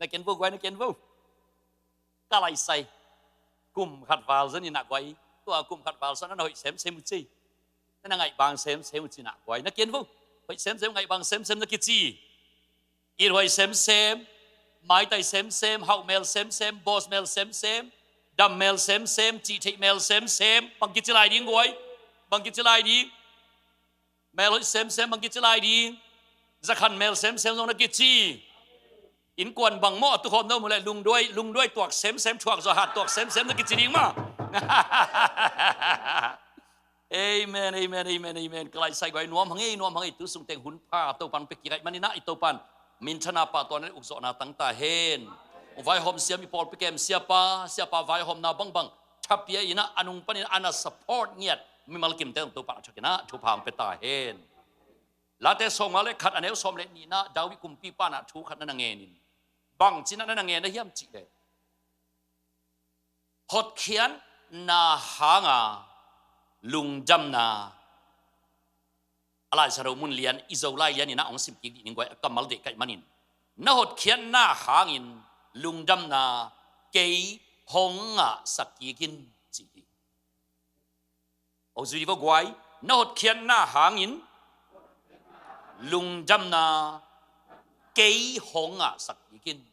na ken vô quay na ken vô ka lai sai kum khat vào dân ni na quay tua kum khat vào san na hoi xem chi na ngai bang xem chi na quay na ken vô hoi xem ngai bang xem na ki chi i hoi xem mai tai xem hậu mel xem boss mel xem đam mel xem chi thị mel xem bằng ki chi lai đi quay bằng ki chi lai đi mel hoi xem bằng ki chi lai đi ra khăn mel xem trong na ki chi in quần bằng mõ tu hôm đâu mà lại lùng đuôi tuộc xem chuộc rồi hạt tuộc xem nó cái gì đi mà amen cái lại sai gọi nuông hăng ấy tu sung tên hun pa tàu pan peki cái manina itu pan min chana pa tuan này ukso na tang ta hen vai hôm siam mi pol pekem siapa vai hôm na bang thapia ina anung panin ana support nghiat mi malkim tên tu pa chakina chu pam pe ta hen late song ale khat aneu som le ni na dawi kumpi pa na thu khat na ngenin bằng chỉ là nghe nó hiếm chỉ đấy hot khian na hang à lung jam na alai saro mun lian izolai lian ina ong sim ki ni ngoi kamal de kai manin na hot khian na hang in lung jam na ke hong a sakikin chỉ o zui vo gwai na hot khian na hang in lung jam na ke hong a sakikin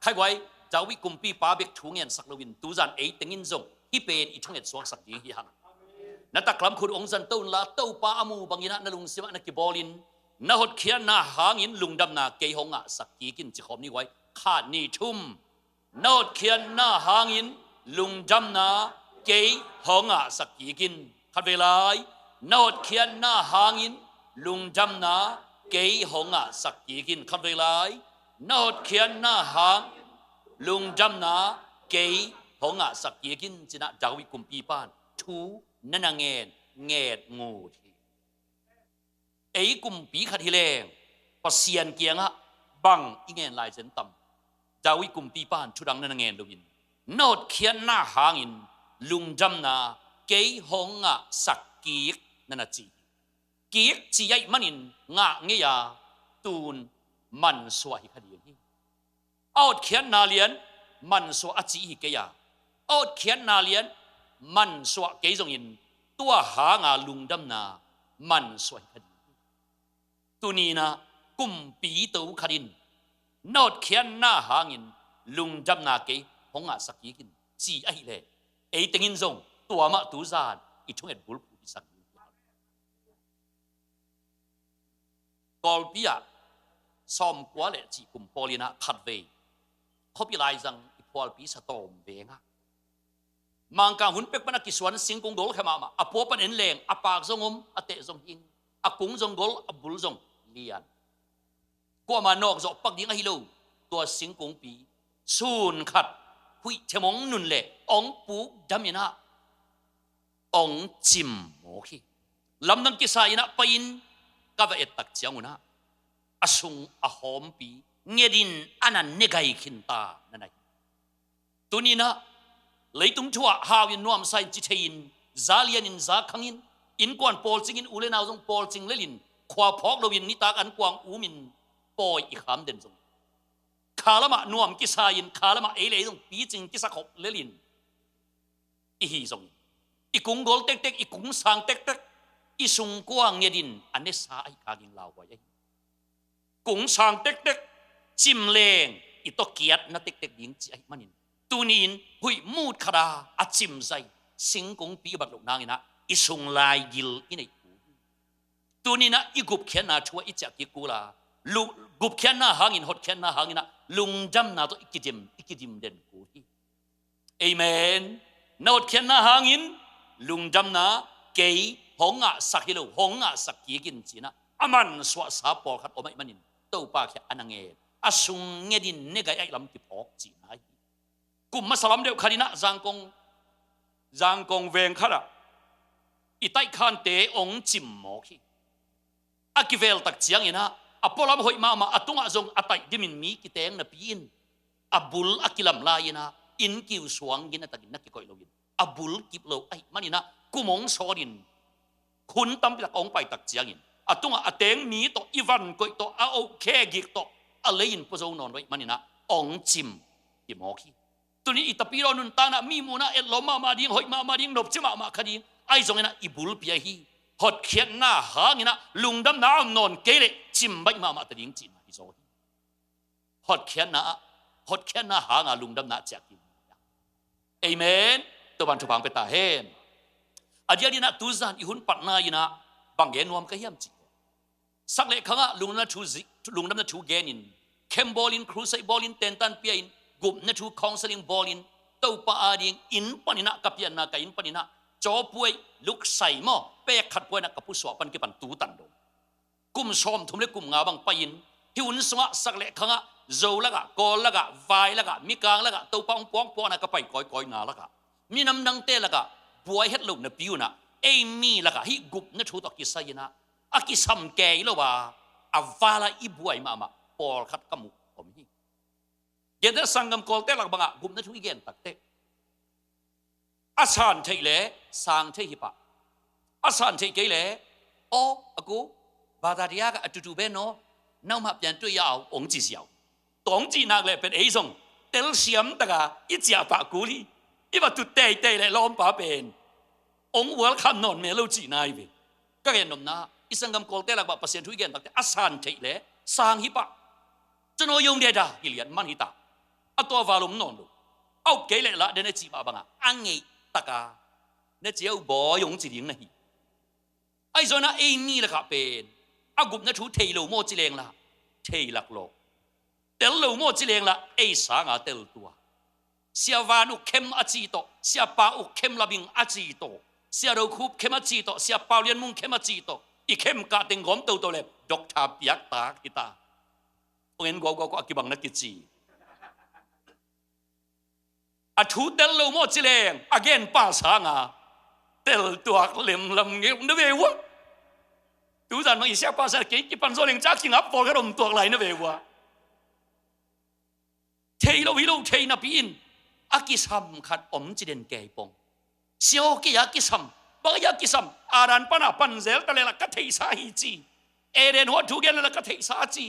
khai quay giáo vi cùng pi ba biết chú nghiền sắc lovin tu giàn ấy tiếng in rộng hi bên ít trong nhiệt xuống sắc gì hi hằng nãy ta làm khối ông dân tâu là tâu pa amu bằng ina na lung xiêm na kibolin na hot khian na hangin lung đam na cây hong à sắc gì kin chỉ khom ni quay khát ni thum na hot khian na hangin lung đam na cây hong à sắc gì kin khát về lại na hot khian na hangin lung đam na cây hong à sắc gì kin khát về lại na hot khian na hang lung jam na ke hong a sak ye kin china jawi kumpi pan thu nana nghe ngu thi ei kumpi khat hi leng pasian kianga bang ingen lai chen tam jawi kumpi pan thudang nana ngen lovin not khian na hangin lung jam na ke hong a sak ki nana chi yai manin nga nge ya tun man swa hi khadi hi out khian na lian man swa a chi hi ke ya out khian na lian man swa ke jong in tua ha nga lung dam na man swa hi khadi tu ni na kum pi to khadin not khian na hangin lung dam na ke hong a sak hi kin chi ai le ei tengin jong tua ma tu zan I thong et bul pu sak kol pia som kwa le chi kum polina khat ve khopi lai jang ipol pi sa tom ve nga mang ka hun pek pana kiswan sing kong dol khama ma apo pan en leng apak zongom ate zong hing akung zong gol abul zong lian ko ma nok zo pak ding a hilo to sing kong pi sun khat hui themong nun le ong pu damina ong chim mo khi lam nang ki sa ina pain ka va et tak chiang una asung a hom pi ngedin anan negai khinta nanai tunina leitung thua hawin nuam sai chi thein zalian in za khangin in kwan pol chingin ule naw jong pol ching lelin khwa phok lovin ni tak an kwang umin poi I kham den jong khalama nuam ki sa in khalama ele jong pi ching ki sa khop lelin I hi jong I kung gol tek tek I kung sang tek tek I sung kwang ngedin anesa ai kagin law wa ai kung sang tek tek chim leng ito kiat na tek tek ding chi ai manin tunin hui mut khara a chim zai sing kung pi bat lok nangina isung lai gil inai tunina igup khian na chua icha ki kula lu gup khian na hangin hot khian na hangina lung jam na to ikidim den ku hi amen na hot khian na hangin lung jam na ke honga sakilo honga sakigin china aman swa sa por khat omai manin to pa khe anange asung ngedin negai ai lam ki phok chi nai kum masalam deu khalina jangkong veng khara itai khan te ong chim mo khi akivel tak chiang ina apolam hoi mama atunga jong atai dimin mi ki teng na piin abul akilam la ina in kiu suang gina takin na ki koi login abul kiplo ai manina kumong sorin khun tam pila ong pai tak chiang in atunga ateng mi to ivan koi to a o khe gik to alein po zo non wai manina องจิมที่หมอขี้ตัวนี้อิตาปีเรานุนตานะมีมูนะเอ็ดลมาดิ้งหอยมาดิ้งนบจิมาคดีไอ้ตรงนี้นะอิบุลเปียฮีหดเขียนหน้าหางนะลุงดำน้ำนอนเกลจิมใบมาตะดิ้งจิมอิโซฮีหดเขียนหน้าหางลุงดำน้ำจากกินเอเมนตัวบันทุบังไปตาเฮนอาเดียดีนะตุซันอิหุนปัตนายินะบังเกนวมก็เฮียมจิสักเล็กข้างลุงดำน้ำชูเกนินเคมบอลินครูไซบอลินเตนตันเปียนกุมนั่นชูคอนเซลิงบอลินตัวป้าอาดิงอินปนินะกับยันนักอินปนินะจอป่วยลุกใส่หม้อเป๊กขัดป่วยนักกับผู้สวปันกิปันตูตันโดกุมชอมทุ่มเล็กกุมงาบังไปยินที่อุ่นสงะสักเล็กข้างโจละกะกอละกะไฟละกะมีกลางละกะตัวปองปองปอนักกับไปก้อยงาละกะมีน้ำดังเตละกะป่วยเฮ็ดลุกนับปิวนะเอมี่ละกะฮิกุมนั่นชูตอกิไซนะอากิสัมเกยละว่าอาวาละอีป่วยมาปอลขัดกมุกผมฮิเย็นแต่สังกัมกอลเตลักบังอ่ะกุมนั่นชูอีเกนตักเตอาสานเทเลสังเทฮิปะอาสานเทเกเลโออากูบาดาริยากะตุเบโนน้ำมาเปลี่ยนตัวยาวองค์จีเสียวตองจีนักเลยเป็นไอ้ทรงเตลเสียมตะกะอีเจียปะกูลีอีว่าตุเตยเลยล้อมปะเป็นองค์วัวขันนอนเมลูจีนายเวก็เห็นนมนะอีสังกัมกอลเตลักบังเปอร์เซ็นต์ทุกเกนตักเตอาสานเทเลสังฮิปะจะโนยงเดียดากิเลียนมันฮิตาอัตัววาลุมนอนดูเอาเกลละเดนจีมาบังอ่ะอังเงตะกาเนจีเอาบ่อยงจีดิงนะฮีไอ้ส่วนนั้นเอมี่ละครับเป็นอากุบนั่นชูเทโลโมจิเลงละเทลักโลเตลโลโมจิเลงละไอ้สางาเตลตัวเสียวานุเข้มอาจีโตเสียปาอุเข้มลาบิงอาจีโตเสียเราคูบเข้มอาจีโตเสียปาเลียนมุงเข้มอาจีโตอีเข้มกาเต็งหอมโตโตเลยดอกทาเปียกตาคิตาเงินก็อากิบังนักกิจีอาทูเตลโลโมจิเลงอเกนป้าสางาเตลตัวเล็มลำเงี้ยนึกเวะดูจันมาอีเสียป้าสางกี่ปันโซลิงจักกิงับพอกระดมตัวไหลนึกเวะเทโลวิโลเทนับอินอากิสัมขัดอมจิเดนเกยปงเสียวกิยากิสัมบางยากิสัมอารันปนาปันเซลตะเลละกัทเทสาฮิจีเอเดนหัวทูเกนละกัทเทสาจี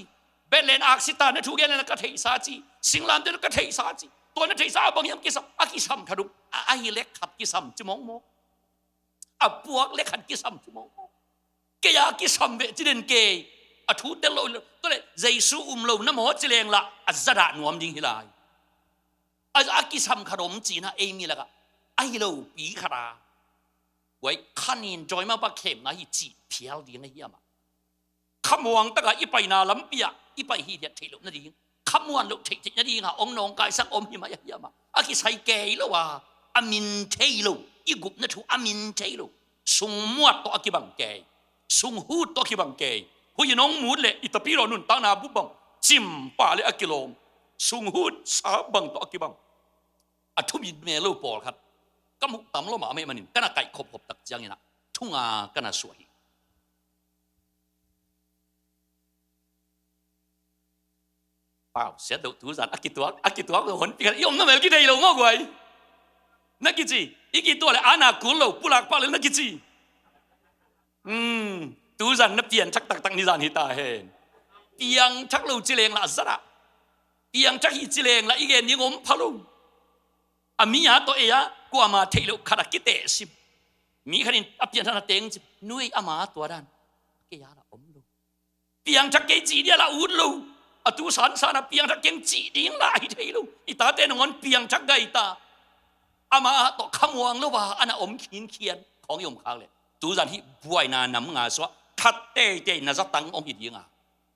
เบลเลนอักซิตานทูเกนละกัทเทสาจีสิงลามเดนกัทเทสาจีตัวนั้นเทสาบางยามกิสัมอากิสัมขัดุไอเล็กขัดกิสัมจิมองโมอาปวกเล็กขัดกิสัมจิมองโมเกียากิสัมเวจิเดนเกยอาทูเดลโลตัวเลยเจสูโลน้ำหมอจิเลงละอัจดานวมจิงฮิลายอากิสัมขนมจีนะเอมีละกะไอโลปีขราไว้ขันินจอยมาปะเข็มนะฮิจีเพียวดีนะเฮียมาขมวงตะกะอีไปนาลำเปียอีไปฮีเดียเทลุนั่นดีขมวนลุเทนั่นดีค่ะองนองกายสักอมหิมะเฮียมาอากิไซเกยละว่าอามินเทลุอีกุบนั่นถูอามินเทลุสุงมวดตัวอากิบังเกยสุงหูตัวอากิบังเกยหุยน้องมูดเลยอิตาปีโรนุนตานาบุบังจิมป่าเลยอากิโลมสุงหูสาบังตัวอากิบังอาทุบิเมลูปอลครับก็มุกตำล้อมาไม่มันนี่ก็น่าไก่ขบตักจังนี่นะทุ่งอาก็น่าสวยเปล่าเสียดตัวสันอากิตัวหนปีกันยอมนั่นเองกี่เดียวงอกไว้นักกิจีอีกี่ตัวเลยอานาคุโลปุลักปาเลยนักกิจีตัวสันนับเตียนชักตักนิจานฮิตาเฮนเตียงชักลูจิเลงละซะละเตียงชักฮิจิเลงละอีเกนยิงอมพะลุอามียาตัวเอะกูอามาเทลุขดักกิเตสิมีขนินอเปียนธนาเตงจินุยอามาตัวดันเกียร์ละอมลูเปียงชักเกจีเดียละอุดลูอตุสันสานเปียงชักเกงจีดิ้งละฮิเทลุอิตาเตนงอนเปียงชักไกตาอามาตัวขมวงลูว่าอันอมขีนเขียนของยมข้างเลยตูจันที่บวยนานำงาสวะทัดเตน่าจะตั้งองค์ยิงอ่ะ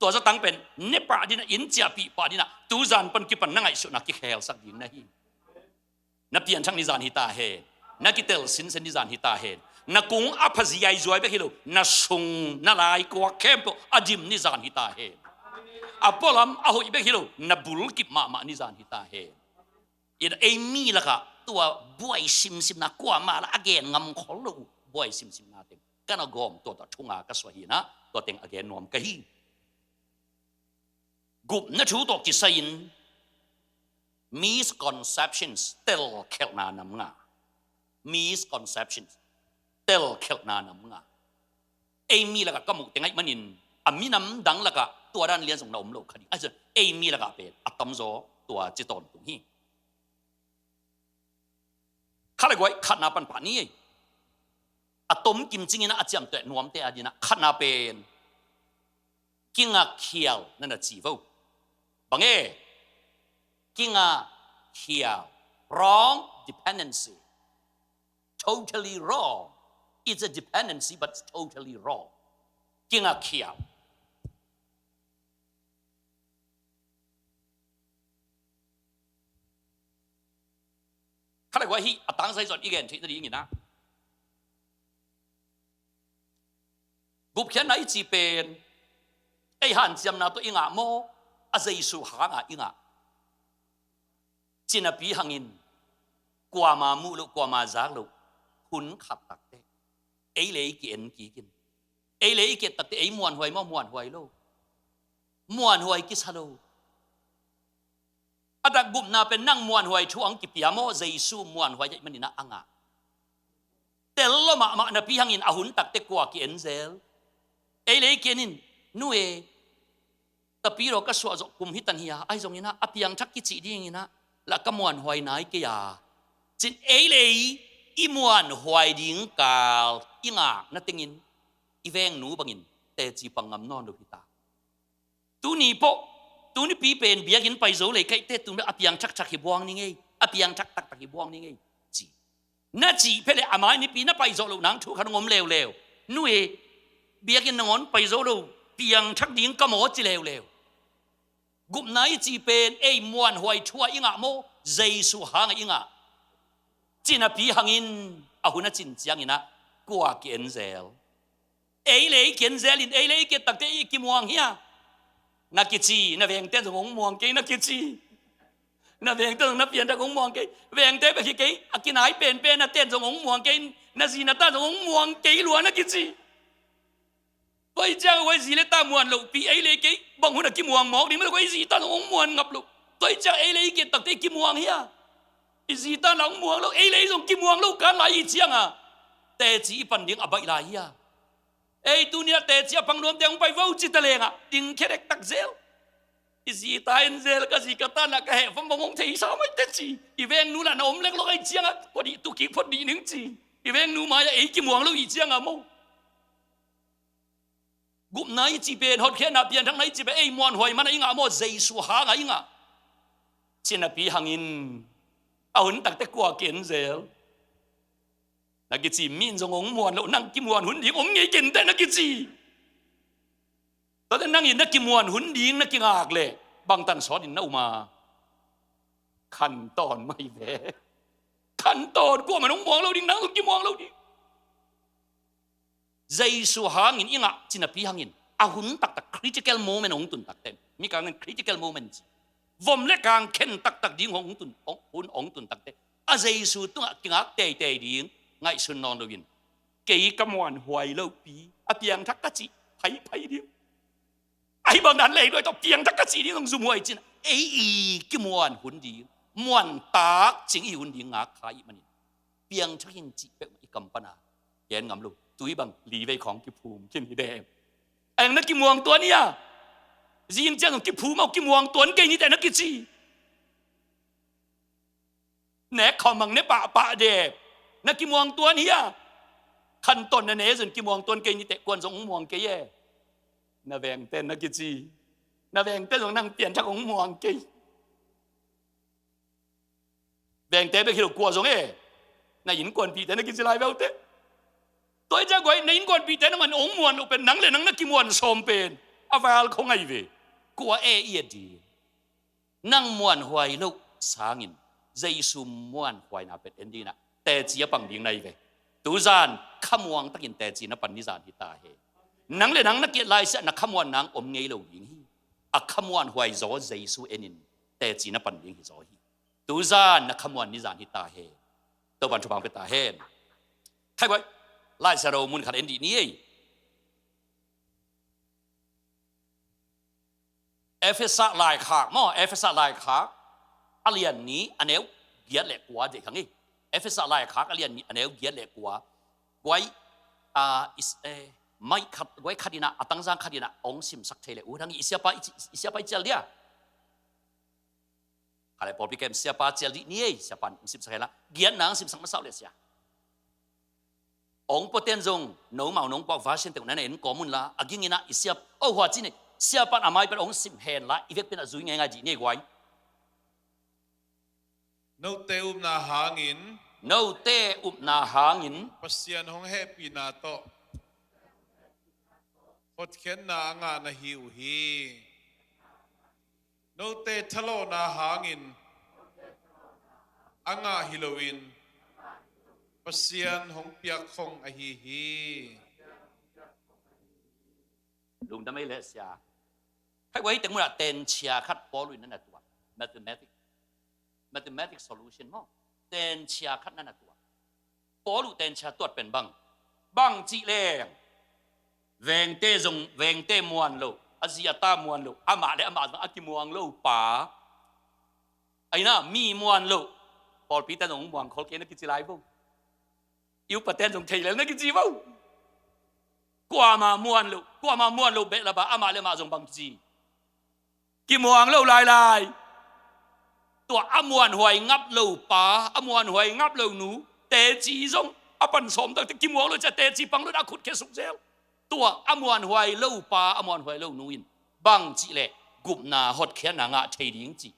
ตัวจะตั้งเป็นเนปาดินะอินเจียปีปาดินะตูจันเป็นกิปันนั่งไอสุนักกิเฮลสักยิงนะฮีนับเตียนช่างนิจานฮิตาเฮนักกิเตลสินเซนิจานฮิตาเฮนักกุงอภัสยายจอยไปฮิโลนักซุงนักลายกว่าเข้มปอจิมนิจานฮิตาเฮอพอลัมอโหยไปฮิโลนับบุลกิบมานิจานฮิตาเฮอีเอมี่ละค่ะตัวบวยซิมนักกว่ามาละอเกนงำขอลูบวยซิมนาเต็มกันเอากอมตัวทุ่งอากาศวะฮีนะตัวเต็งอเกนนวมกะฮีกุบนัชูตัวกิสัยนmisconceptions tel khelna namnga misconceptions tel khelna namnga emi laga kamuk tengai manin aminam dang laga tuaran lian song na omlo khadi aja emi laga pe atam zo ตัวจิตอนตรงนี้ข้าเลยไว้ขัดนาปันป่านี้อะตมกิมจริงนะอาจารย์แต่นวมแต่อดีนะขัดนาเป็นกิงอาเขียวนั่นน่ะจีฟูบังกิงอาเขียว wrong dependency totally wrong it's a dependency but it's totally wrong กิงอาเขียวข้าเลยไว้ที่อะตั้งใจสอนอีกอย่างที่จะดีอย่างนี้นะกุบเขียนไหนจีเป็นไอ้หันจำนาตัวอิงอ่ะโมอาเจสุหางอ่ะอิงอ่ะจินาปีหังอินกว่ามามูลุกว่ามาจากลุหุ่นขัดตักเตไอ้เลยกินกี่กินไอ้เลยกินตักเตไอ้มวนหวยมวนหวยโลมวนหวยกิสฮัลโลอาดักกุบนาเป็นนั่งมวนหวยช่วงกิปียโมเจสุมวนหวยมันนี่นะอ่างอ่ะแต่ละมานาปีหังอินอาหุ่นตักเตกว่ากินเซลไอ้เลยกินนู่แต่ปีเราก็สวดกุมหิตันเฮียไอ้ตรงนี้นะอภิยังชักกิจิดีงี้นะแล้วก็มวนหวยไหนกี่ยาจินเอเลยอีมวนหวยดิ้งกาลอีงานั่นติงินอีเวงหนูบังินแต่จีปังงำนอนดูพิตาตูนี่ปะตูนี่ปีเป็นเบียกินไปโซเลยใครเตตูนี่อภิยังชักหิบวงนี่ไงอภิยังชักตักหิบวงนี่ไงจีน่าจีเพลอามานี่ปีน่าไปโซลูนังถูกขนมเลวนู่เบียกินนอนไปโซลูเปียงชักดิ้งก็หมดจีเลวกุมไหนจีเป็นไอ้มวนหวยชั่วอิงะโมเจสุหางอิงะจีน่ะปีหังอินอาหุนจินจียงอินะกว่าเกนเซลไอ้เลยเกนเซลินไอ้เลยเกตักเตอีกิมวงเฮียนักกิจีนักเวงเต้นสงมวงเกนักกิจีนักเวงเต้นนักเปลี่ยนตะงมวงเกเวงเต้ไปเกอากินหายเป็นนักเต้นสงมวงเกนักจีนักตาสงมวงเกล้วนนักกิจีไว้เจ้าไว้สีเลตามวนลูกปีไอ้เลยกี่บางคนกิมวงหมอกนี่มันไว้สีตาหลงมวนงับลูกไว้เจ้าไอ้เลยกี่ตักเตกิมวงเฮียอีสีตาหลงมวงลูกไอ้เลยส่งกิมวงลูกกันหลายอีเชียงอ่ะแต่จีปันดิ้งอบัยลายเฮียไอ้ตัวนี้แต่จีปังรวมแต่งไปว่าจิตเลงอ่ะดิ้งแค่เด็กตักเซลอีสีตาเอ็นเซลก็สีกตานักแห่ฟังมองเทียสาวไม่เต็มจีอีเวงนู้นละน้องเล็กลูกไอ้เชียงอ่ะพอดีตุกี้พอดีหนึ่งจีอีเวงนู้นมาไอ้กิมวงลูกอีเชียงอ่ะโมกุมไหนจีเป็นฮอดแค่นับเพียนทั้งไหนจีเป็นไอ้มวนหวยมันไอ้งาโมเจสุหางไอ้งาเช่นนับปีหังอินเอาหุ่นตักแต่กว่าเกณฑ์เซลนักกิจีมินจงงมวนแล้วนั่งกิมวนหุ่นดิ้งองเงยเก่งแต่นักกิจีตอนนั้นนั่งอินนักกิมวนหุ่นดิ้งนักกิงากเลยบางตันสอนอินน่ามาขั้นตอนไม่แพ้ขั้นตอนกว่ามันองมองเราดิ้งนั่งกิมวนเราดิ้งใจสุหางอินอิงะจินปีหางอินอาหุนตัก critical moment องตุนตักเต็มมีการนั้น critical moment วอมเล็กกางเข็นตักดิ้งองตุนหุ่นองตุนตักเต็มอาใจสุตุงกิงะเตยดิ้งไงสุนนอนดูวินเกี่ยกมวนหวยเล่าปีอาเปียงทักกะจิไผ่เดียวไอ้บางนั้นเลยด้วยต่อเปียงทักกะจินี่ต้องซุ่มหวยจินไอ้กิมวนหุ่นดิ้งมวนตากจิงอีหุ่นดิ้งอาขายมันเปียงชักยิงจิเป็นอีกำปนาเย็นงำลูกตุยบังลีไว้ของกิภูมิกินที่แดงเอ็งนักกิมวงตัวเนี้ยจีนเจ้าของกิภูมิเอากิมวงตัวนี้นี่แต่นักกิจีแหนขอมังเนปะเดบนักกิมวงตัวเนี้ยขั้นต้นนั่นเองส่วนกิมวงตัวนี้นี่แต่กวนสงมวงเกยนาแวงเต้นนักกิจีนาแวงเต้นของนั่งเปลี่ยนจากของมวงเกยแวงเต้ไปคิดว่ากลัวสงนายหญิงกวนปีแต่นักกิจีลายเบลเต้ตัวเจ้าก๋วยในอินกวนปีแต่นั้นมันองมวนเป็นหนังเลยหนังนักกิมวนสมเป็นอาฟาลคงไงเวกัวเอียดีนั่งมวนหวยลูกสางินใจซุมมวนหวยน่าเป็นเอ็นดีนะแต่จีปังดิ้งไงเวตูจานขมวงตะกินแต่จีน่ะปันนิจานที่ตาเฮหนังเลยหนังนักเกียรติลายเสนักขมวนหนังอมเงยเหลวยิงฮีอักขมวนหวยโจใจซูเอ็นินแต่จีน่ะปันดิ้งฮีโจฮีตูจานนักขมวนนิจานที่ตาเฮตัวบันทุบังเป็นตาเฮใครไว้ไล่สโรมุนขัดเอ็นดีนี้เอฟเอสไลน์ขาหม้อเอฟเอสไลน์ขาอเลียนนี้อันเนี้ยเกียรติเหล็กกว่าเด็กครั้งนี้เอฟเอสไลน์ขาอเลียนนี้อันเนี้ยเกียรติเหล็กกว่าไว้ไม่ขัดไว้ขัดดินะตั้งใจขัดดินะองซิมสักเทเลทั้งอิสยาไปเจลเดีย kala por pikem siapa cel di ni siapa sim sakela gian nang sim sang masau le sia ong poten jong no mau nong kwa vasin te nan en komun la aging ina isiap o hwa chi ne siapa amai per ong sim hen la ivek pin azui ngai ji ni gwai no te na hangin no te na hangin pasian hong happy na to hot khen na anga na hiu hi no te thalo na hangin anga Halloween pasian hong piak khong a hi lung da mai le sia hai wai teng mu la ten chia khat po lu nan na tu mathematics solution mo ten chia khat nan na tu po lu ten chia tuat pen bang chi leng veng te muan lo azia ta muan lo ama le ama aki muang lo pa ai na mi muan lo por pi ta nong muang khol ke na ki chi lai bo yêu paten jong thei le na ki chi bo qua mà muan lo be la ba ama le ma jong bang chi ki muang lo lai tua amuan hoài ngắp lâu pa amuan hoài ngắp lâu nú tê chi jong apan som ta ki muang lo cha tê chi pang lo da khut ke suk zel tua amuan hoài lâu pa amuan hoài lâu nuin bang chi le gup na hot khen na nga thei ding chi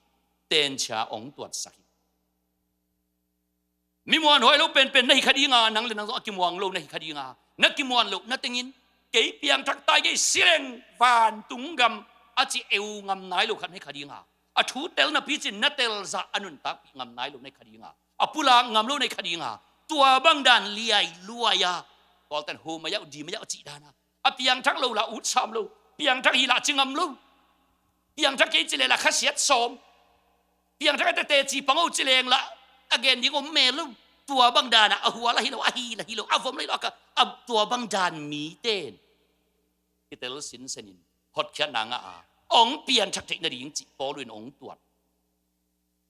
ten cha ong tuat sak mi muan hoài lâu pen nei khadi nga nang le nang zo ki muang lo nei khadi nga na ki muan lo na tengin ke piang thak tai ge sileng van tung gam a chi eu ngam nai lo khan nei khadi nga a thu tel na pi chin na tel za anun tak ngam nai lo nei khadi nga a pula ngam lo nei khadi nga tua bang dan liai luaya kol tan hu ma ya di ma ya chi dana a piang thak lo la ut sam lo piang thak hi la chingam lo piang thak ke chi le la khasiat som piang thak te chi pango chi leng la again di ko me lo tua bang dan a huwa la hi lo a hi lo a vom le lo ka a tua bang dan mi ten kitel sin senin hot khan na nga a ong pian thak thei na ding chi po luin ong tuat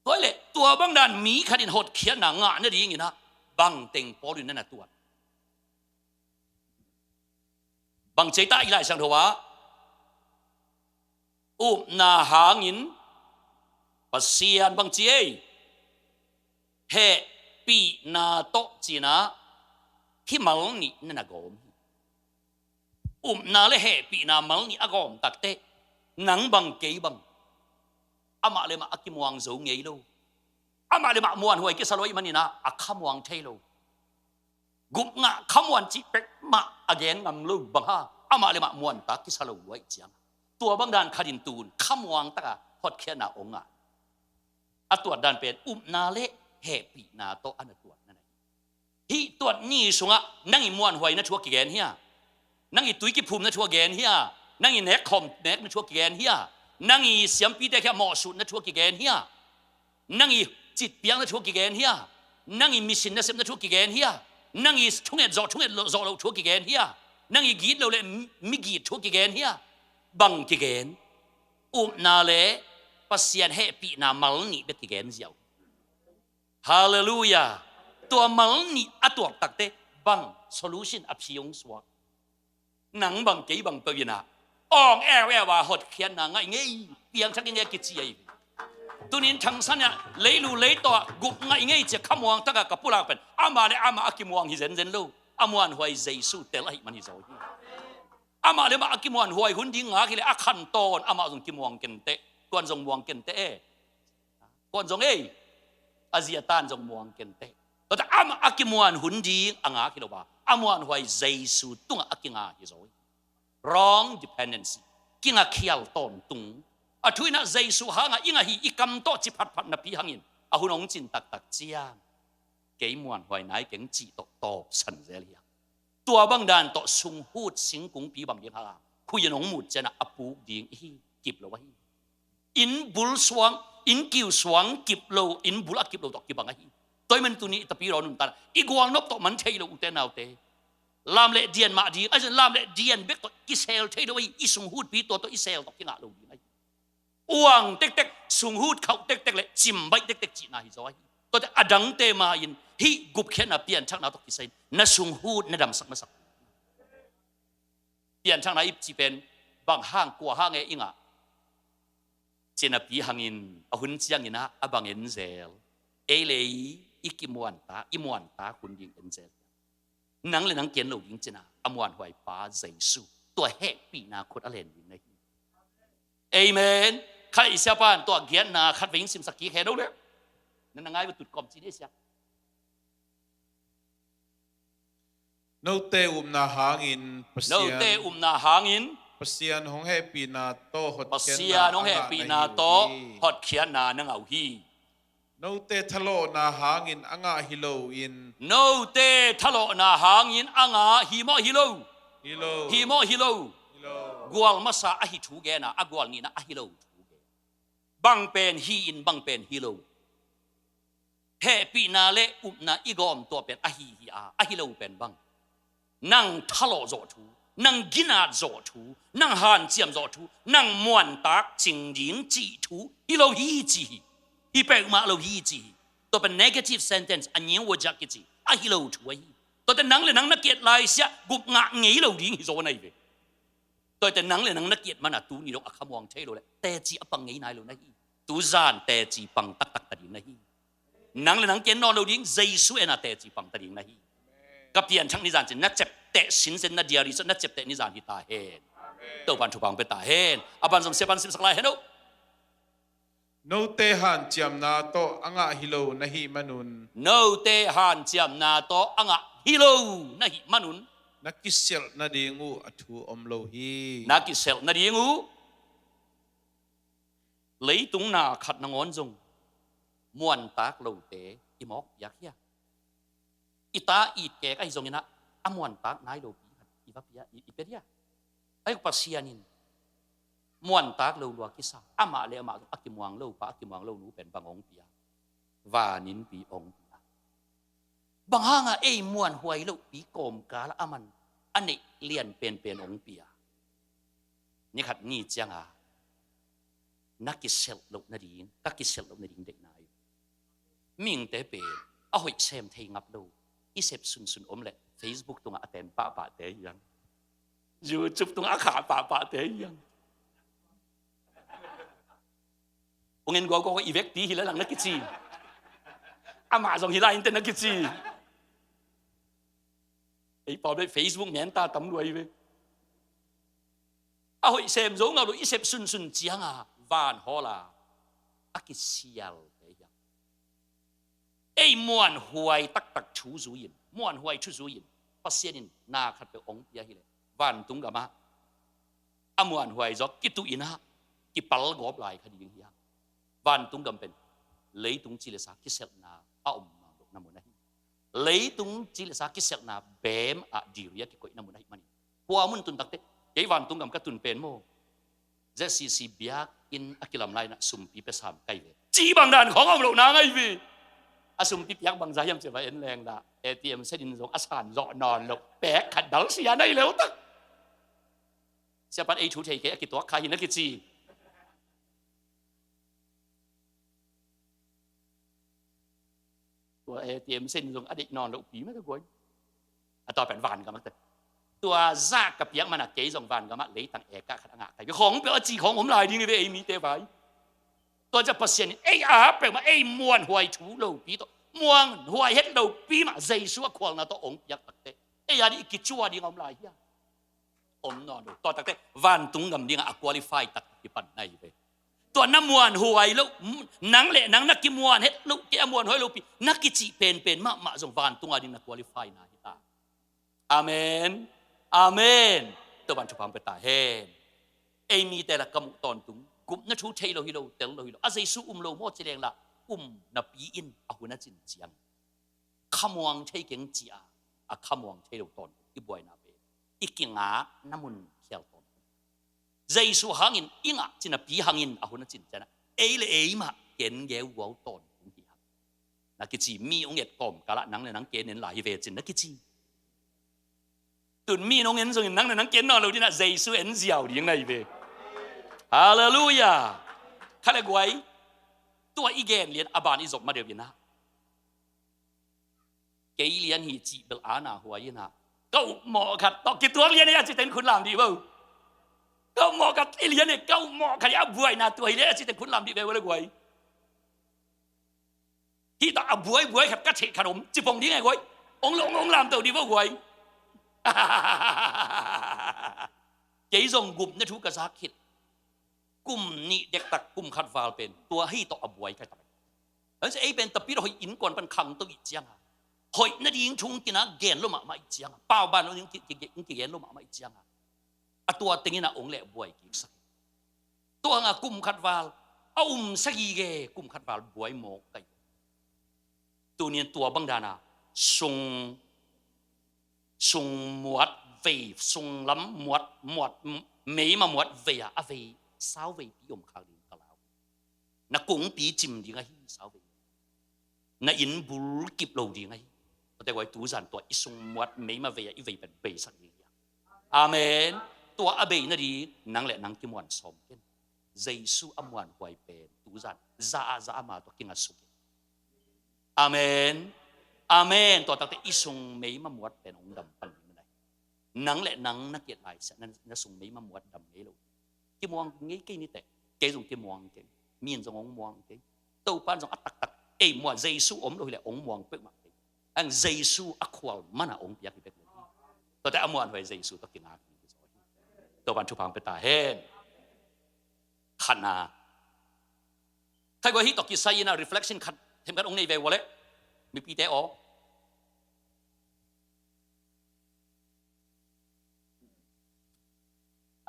toi le tua bang dan mi khanin hot khian na nga na ding ina bang teng po luin na tuat bang chei ta ilai sang thowa na hangin pasian bang chi he pi na to chi na hi mal ni na gom na le he pi na mal ni agom takte nang bang ke bang ama le ma akimuang zo ngei lo ama le ma muan huai ke saloi manina akhamuang thailo gup nga khamwan chi pek ma again ngam lo bang ha ama le ma muan ta ki salo wai chiang tua bang dan khadin tun khamwang ta hot khena onga atwa dan pen na le he pi na to an tuat na hi tuat ni sunga nangi muan huai na thua ki gen hia nangi tui ki phum na thua gen hia nangi nek khom nek na thua ki gen hia nangi siam pi te kha mo su na thua ki gen hia nangi chit piang na thua ki gen hia nangi mission na sem na thua ki gen hia nangi thunget zo lo thua ki gen hia nangi git lo le mi git thua ki gen hia bang ki gen na le pasian he pi na mal ni bet ki gen ziau hallelujah tua mal ni atuak takte bang solution apsiong swa nang bang ke bang pawina ong wa hot khian na ngai ngei piang thak nge ki chi ai tunin thang san ya leilu leito gup ngai ngei che khamwang taka ka pula pen ama le ama akimwang hi zen lo amuan huai jesu tel ai mani zo ama le ma akimwan huai hun ding nga ki le akhan ton ama jong kimwang ken te kon jong muang ken te kon jong azia tan jong muang ken te ta ama akimwan hun ding anga ki lo ba amuan huai jesu tunga akinga hi zo wrong dependency kinga khial ton tung athuina jesu hanga inga hi ikam to chi phat phat na pi hangin ahunong chin tak tak chiang ke muan huai nai keng chi to to san zelia tua bang dan to sung hut sing kung pi bang yang ha khuyanong mut chana apu ding hi kip lo hi in bul swang in kiu swang kip lo in bul akip lo to ki bang hi toy man tu ni tapi ro nun ta igwang nop to man thei lo uten naw te lam le dian ma di ajan lam le dian bek to isel thei do i sung hut pi to isel to ki nga lo di ai uang tek tek sung hut khau tek tek le chim bai tek tek chi na hi zo hi to te adang te ma in hi gup khen na pian thak na to ki sai na sung hut na dam sak ma sak pian thak na ip chi pen bang hang kwa hang e inga เจนปีหังอินอาหุ่นเจียงอินะอาบังเอ็นเซลเลยอีกิมวนตาอิมวนตาคุณยิงเอ็นเซลนังเลยนังเกียนเรายิงเจนะอมวนหวยป้าใจสู้ตัวแหกปีนาคตอะไรยิงในเอเมนใครเสียปานตัวเกียนนาขัดวิ่งสิมสกีแค่ดูเลยนั่นง่ายว่าตุดกอมจีนี่เสีย no te na hangin เราเตะนาหางอิน pasian hong happy na to hot ปัสเซียน้องแหกปีนาโตฮอดเขียนนานังเอาฮี no te thalo na hangin anga hilo in โนเตทะโลนาหางอินอ่างาฮีโมฮิโล hilo ฮีโมฮิโล hilo กวลมาซาอหิทูเกนะอกวลนี่นะอหิโลทูเกบังเป็นฮีอินบังเป็นฮิโลเฮปีนาเลอุบนาอีกอมตัวเป็นอหิฮีอาอหิโลเป็นบังนั่งทะโลโจทูนั่งกินาโจทูนั่งหันเจียมโจทูนั่งมวนตักจิงยิงจีทูฮิโลฮีจีฮีเป็นมาโลฮีจีตัวเป็น negative sentence อันนี้ว่าจักจีอหิโลทูฮีตัวแต่นังเลยนังนักเกียรติลายเสียกุบงะงี้โลดิ้งฮิโซนายเวตัวแต่นังเลยนังนักเกียรติมันอะตูนี่เราอักขมองเทโลเลยแต่จีอปังงี้นายโลนะฮีตูจานแต่จีปังตักตักตัดดิ้งนะฮีนังเลยนังเกียรตินอนโลดิ้งเจสุเอนะแต่จีปังตัดดิ้งนะฮีกับเพียนช่างนิจานจะนัดเจ็บแต่สินเซนนัดเดียริสนัดเจ็บแต่นิจานที่ตาเห็นตัวปันทุบังเป็นตาเห็นอบันสมเสบันสิบสักลายเห็นดู no te han chiam na to anga hilo na hi manun โนเตหันเจียมนาโตอ่างฮิโลนะฮิมานุน nakisel na dingu athu omlo hi นักกิเซลนาดีงูเลยตุงนาขัดนางอนจงมวนตากโลเตอิมอกอยากเฮียอิตาอีดแกก็ไอ้จงนี่นะอมวนตากนายโลปีขัดอีวับยาอีเป็ดยาไอ้ปัสยานินมวนตากโลลัวกิสาอามาเลอามาอักกิมวังโลปะอักกิมวังโลหนูเป็นบางองปียวานินปีองปีบางห้างเอ้มวนหวยโลปีโกมกาละอามันอันนี้เลียนเป็นองปียนี่ขัดนี่จังนักกิเซลลบนาดีนนักกิเซลลบนาดีนเด็กนายมิงเตเปเอาหอยเซมเทงับดูอีเซฟซุนอมเลย Facebook ตรงอาเตนปะเตยยัง YouTube ตรงอาขาปะเตยยังองเงินก็อีเวกตีหิแล้วหลังนักกิจีอามาส่งหิลาอินเตอร์นักกิจีไอ้ปอบเลย Facebook เหม็นตาตำรวจเว้ยเอาหอยเซมgiốngเอาดูอีเซฟซุนจียงวานฮอลาอากิเซียลเตยังไอ้มวนหวยตักชูซูยินมวนหวยชูซูยินปัสเซียนินนาขัดไปองเปียหิเลวานตุงกะมาอมวนหวยจอกกิตุอินะกิปัลกอบลายคดีอย่างเฮียวานตุงกำเป็นเลยตุงจิเลสากิเซลนาอาอมมาดอกน้ำมันนะเลยตุงจิเลสากิเซลนาเบมอะดิริยะกิโกยน้ำมันนะมันหัวมุนตุนตักเตไอ้วานตุงกำก็ตุนเป็นโมเจสีซีเบียกอินอักิลามไลนะสุมปีเปสามไกเวจีบางด่านของอมโลนาไงวีอาสุมปียักบางใจยำเสียไปเอ็นแรงด่าATM เส้นดินสงอาสานรอนอนลงแปะขัดดัลเสียได้แล้วตั้งเสียปันไอชูเทเกะกิตัวใครนักกิจีตัวATM เส้นดินสงอดีตนอนลงปีไม่ต้องกลัวต่อเป็นวันกันมั้งแต่ตัวซากกับยังมันอะเก๋สองวันกันมั้งเลยตั้งเอกะขัดงะแต่ของเป็นจีของผมลายดีนี่เว้ยมีเตไว้ตัวจะเปอร์เซ็นต์เป็นมามวนหวยชูโลปีตัวมวนหวยเฮ็ดโลปีมาใจสัวควงนะตัวองยักตักเตอันนี้กิจวัตรดีงามลายเฮียนอนดูตัวตักเตวันตุงกำดิ่งอะควอลิฟายตักที่ปันในเว้ยตัวน้ำมวนหวยแล้วนังเละนังนักกิมวนเฮ็ดลูกแกมวนหวยโลปีนักกิจิเป็นมาส่งวันตุงอะดิ่งนักควอลิฟายนะฮิตาอาเมนตัววันชุพังเปตาเฮนมีแต่ละกำมุตอนตุงกุมนัชูเทโลฮิโลเตลโลฮิโลอาศัยสู้โลโมจิเลงละนับปีอินอาหุนจินเจียงขมวงเทเก่งจีอาขมวงเทโลตอนอีบวยนาเบอีกิงาน้ำมุนเขียวตอนใจสู้หางอินอิงะจินปีหางอินอาหุนจินเจนะเลยมาเก่งเยววตอนตุงที่หางนักกิจีมีองเอ็ดกอมกะละนังเลยนังเกณฑ์เน้นหลายเวจินนักกิจีตุนมีน้องเอ็นส่งนังเลยนังเกณฑ์นอนเราที่น่ะใจสู้เอ็นเจียวดียังไงเวฮาเลลูยาข้าเลยกวยตัวอีเกนเรียนอบานอิจบมาเดียวนะเกยเรียนหีจีเบลอานาหัวยินะก็หมอขัดตอกกี่ตัวเรียนเนี่ยจะเป็นคุณหลามดีเปล่า câu mò cả cái liền này câu mò cái áp buổi na tuổi đấy chỉ cầnคุณlàm đi về với quayที่ต่อบุยบุยขัดกัดเฉดขนมจิบปงที่ไงไว้องlàmตัวđi với quay chỉ dùng gồmในทุกกษัตริย์กลุ่มนี้เด็กตักกลุ่มขัดวาลเป็นตัวให้ต่อบุยกันต่อไปแล้วจะไอ้เป็นตะปีเราอินก่อนเป็นขังตัวอีกจังหอยนั่นยิงชุงกินนะเกณฑ์ลงมาอีกจังเป้าบ้านเรายิงเกณฑ์ลงมาอีกจังตัวติงนะองค์เละบุยกิสักตัวงากลุ่มขัดวาลเอาสักยี่เกกลุ่มขัดวาลบุยโมกันตัวนี้ตัวบังดานะทรงหมวดเวทรงล้ำหมวดไม่มาหมวดเวียเวสาวเวปีอมขาวดินกล่าวนักกงปีจิมดีไงสาวเวนักอินบุลกิบโลดีไงแต่ว่าตัวจันตัวอิทรงหมวดไม่มาเวียอีเวเป็นเบสักอย่างอาเมนตัวอเบนั่นดีนังแหละนังกิมวันสมกันเจสุอมวันไวเป็นตัวจันจะมาตัวกินอาสุกอาเมนอาเมนตัวตั้งแต่อิทรงไม่มาหมวดเป็นองค์ดำปันนังแหละนังนักเกียรติหลายสันนั่นส่งไม่มาหมวดดำไม่รู้ที่มองงี้กี่นี่แต่เกย์ส่งที่มองเกย์มีนส่งองมองเกย์ตัวปั้นส่งอัตตักเอ้หมวดเจสุอมเราเลยองมองเปิดมาเกย์อันเจสุอัควอลมันอะองเปียกที่เป็นตัวแต่อมวนไว้เจสุต้องกินอาคีตัวปั้นชุพังเป็นตาเห็นขันนาใครก็ฮิตตกิจไซน์นะ reflection ขัดเห็นกันองในเววเลยมีปีเตอ